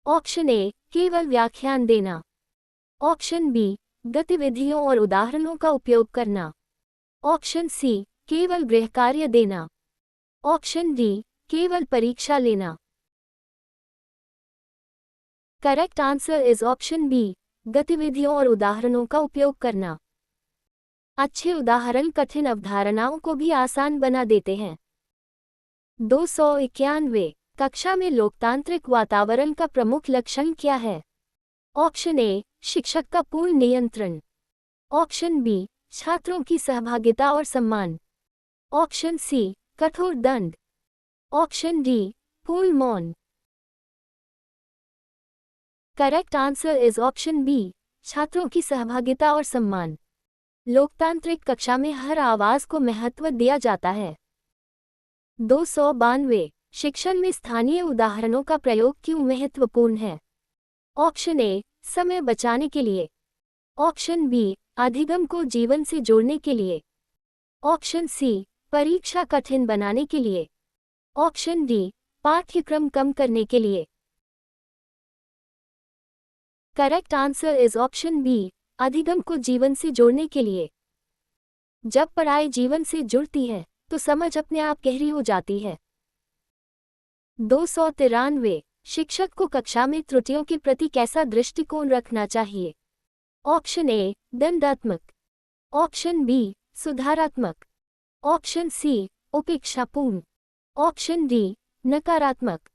ऑप्शन ए केवल व्याख्यान देना, ऑप्शन बी गतिविधियों और उदाहरणों का उपयोग करना, ऑप्शन सी केवल गृहकार्य देना, ऑप्शन डी केवल परीक्षा लेना। Correct answer is option B गतिविधियों और उदाहरणों का उपयोग करना। अच्छे उदाहरण कठिन अवधारणाओं को भी आसान बना देते हैं। 291 कक्षा में लोकतांत्रिक वातावरण का प्रमुख लक्षण क्या है? ऑप्शन ए शिक्षक का पूर्ण नियंत्रण, ऑप्शन बी छात्रों की सहभागिता और सम्मान, ऑप्शन सी कठोर दंड, ऑप्शन डी पूर्ण मौन। Correct answer is option B छात्रों की सहभागिता और सम्मान। लोकतांत्रिक कक्षा में हर आवाज को महत्व दिया जाता है। 292 शिक्षण में स्थानीय उदाहरणों का प्रयोग क्यों महत्वपूर्ण है? ऑप्शन ए समय बचाने के लिए, ऑप्शन बी अधिगम को जीवन से जोड़ने के लिए, ऑप्शन सी परीक्षा कठिन बनाने के लिए, ऑप्शन डी पाठ्यक्रम कम करने के लिए। Correct answer is option B अधिगम को जीवन से जोड़ने के लिए। जब पढ़ाई जीवन से जुड़ती है तो समझ अपने आप गहरी हो जाती है। 293 शिक्षक को कक्षा में त्रुटियों के प्रति कैसा दृष्टिकोण रखना चाहिए? ऑप्शन ए दंडात्मक, ऑप्शन बी सुधारात्मक, ऑप्शन सी उपेक्षापूर्ण, ऑप्शन डी नकारात्मक।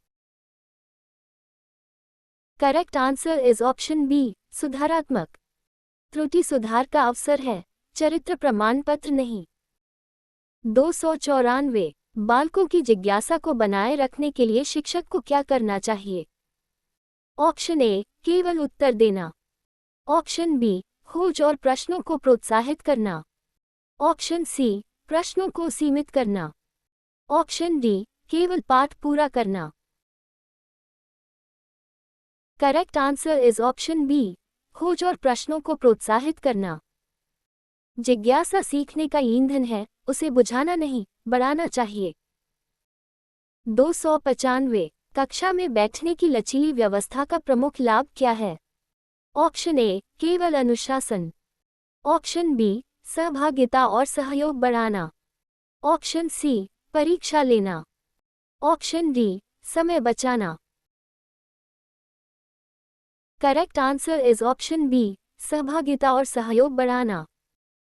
Correct answer is option B सुधारात्मक। त्रुटि सुधार का अवसर है, चरित्र प्रमाण पत्र नहीं। 294 बालकों की जिज्ञासा को बनाए रखने के लिए शिक्षक को क्या करना चाहिए? ऑप्शन ए केवल उत्तर देना, ऑप्शन बी खोज और प्रश्नों को प्रोत्साहित करना, ऑप्शन सी प्रश्नों को सीमित करना, ऑप्शन डी केवल पाठ पूरा करना। Correct answer is option B खोज और प्रश्नों को प्रोत्साहित करना। जिज्ञासा सीखने का ईंधन है, उसे बुझाना नहीं, बढ़ाना चाहिए। 295 कक्षा में बैठने की लचीली व्यवस्था का प्रमुख लाभ क्या है? ऑप्शन ए केवल अनुशासन, ऑप्शन बी सहभागिता और सहयोग बढ़ाना, ऑप्शन सी परीक्षा लेना, ऑप्शन डी समय बचाना। Correct answer is option B सहभागिता और सहयोग बढ़ाना।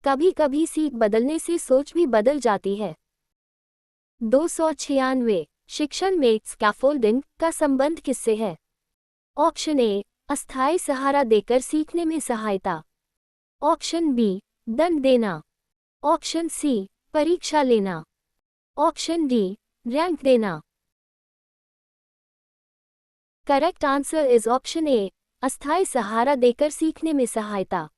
कभी कभी सीख बदलने से सोच भी बदल जाती है। 296 शिक्षण में स्कैफोल्डिंग का संबंध किससे है? ऑप्शन ए, अस्थायी सहारा देकर सीखने में सहायता। ऑप्शन बी, दंड देना। ऑप्शन सी, परीक्षा लेना। ऑप्शन डी, रैंक देना। करेक्ट आंसर इज ऑप्शन ए, अस्थायी सहारा देकर सीखने में सहायता।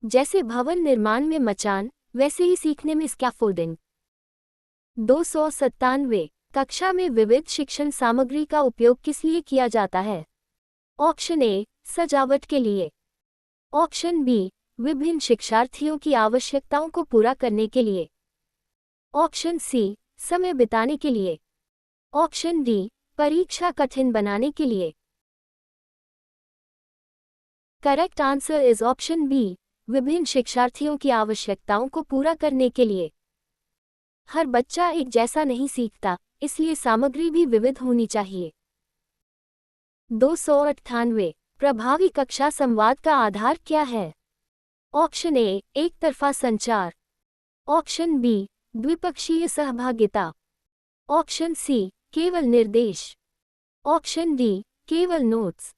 जैसे भवन निर्माण में मचान, वैसे ही सीखने में स्कैफोल्डिंग। 297 कक्षा में विविध शिक्षण सामग्री का उपयोग किस लिए किया जाता है? ऑप्शन ए, सजावट के लिए। ऑप्शन बी, विभिन्न शिक्षार्थियों की आवश्यकताओं को पूरा करने के लिए। ऑप्शन सी, समय बिताने के लिए। ऑप्शन डी, परीक्षा कठिन बनाने के लिए। Correct answer is option B, विभिन्न शिक्षार्थियों की आवश्यकताओं को पूरा करने के लिए। हर बच्चा एक जैसा नहीं सीखता, इसलिए सामग्री भी विविध होनी चाहिए। 298 प्रभावी कक्षा संवाद का आधार क्या है? ऑप्शन ए, एक तरफा संचार। ऑप्शन बी, द्विपक्षीय सहभागिता। ऑप्शन सी, केवल निर्देश। ऑप्शन डी, केवल notes.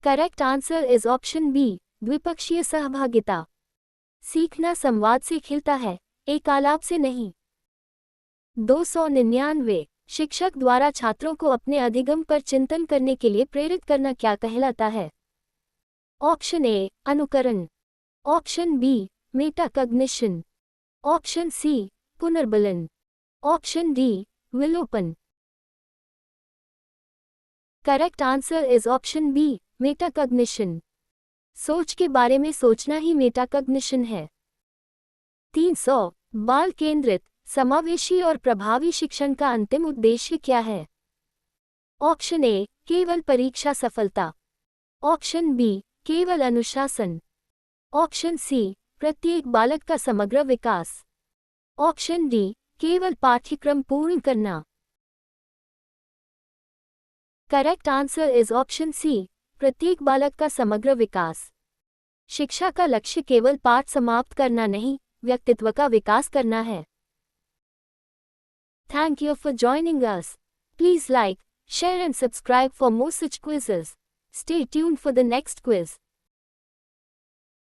Correct answer is option B, द्विपक्षीय सहभागिता। सीखना संवाद से खिलता है, एक आलाप से नहीं। 299 शिक्षक द्वारा छात्रों को अपने अधिगम पर चिंतन करने के लिए प्रेरित करना क्या कहलाता है? ऑप्शन ए, अनुकरण। Option B, metacognition. Option C, पुनर्बलन। ऑप्शन डी, विलोपन। Correct answer is option B, metacognition. सोच के बारे में सोचना ही मेटाकॉग्निशन है। 300 बाल केंद्रित, समावेशी और प्रभावी शिक्षण का अंतिम उद्देश्य क्या है? ऑप्शन ए, केवल परीक्षा सफलता। ऑप्शन बी, केवल अनुशासन। ऑप्शन सी, प्रत्येक बालक का समग्र विकास। ऑप्शन डी, केवल पाठ्यक्रम पूर्ण करना। Correct answer is option C, प्रत्येक बालक का समग्र विकास। शिक्षा का लक्ष्य केवल पाठ समाप्त करना नहीं, व्यक्तित्व का विकास करना है। Thank you for joining us. Please like, share and subscribe for more such quizzes. Stay tuned for the next quiz.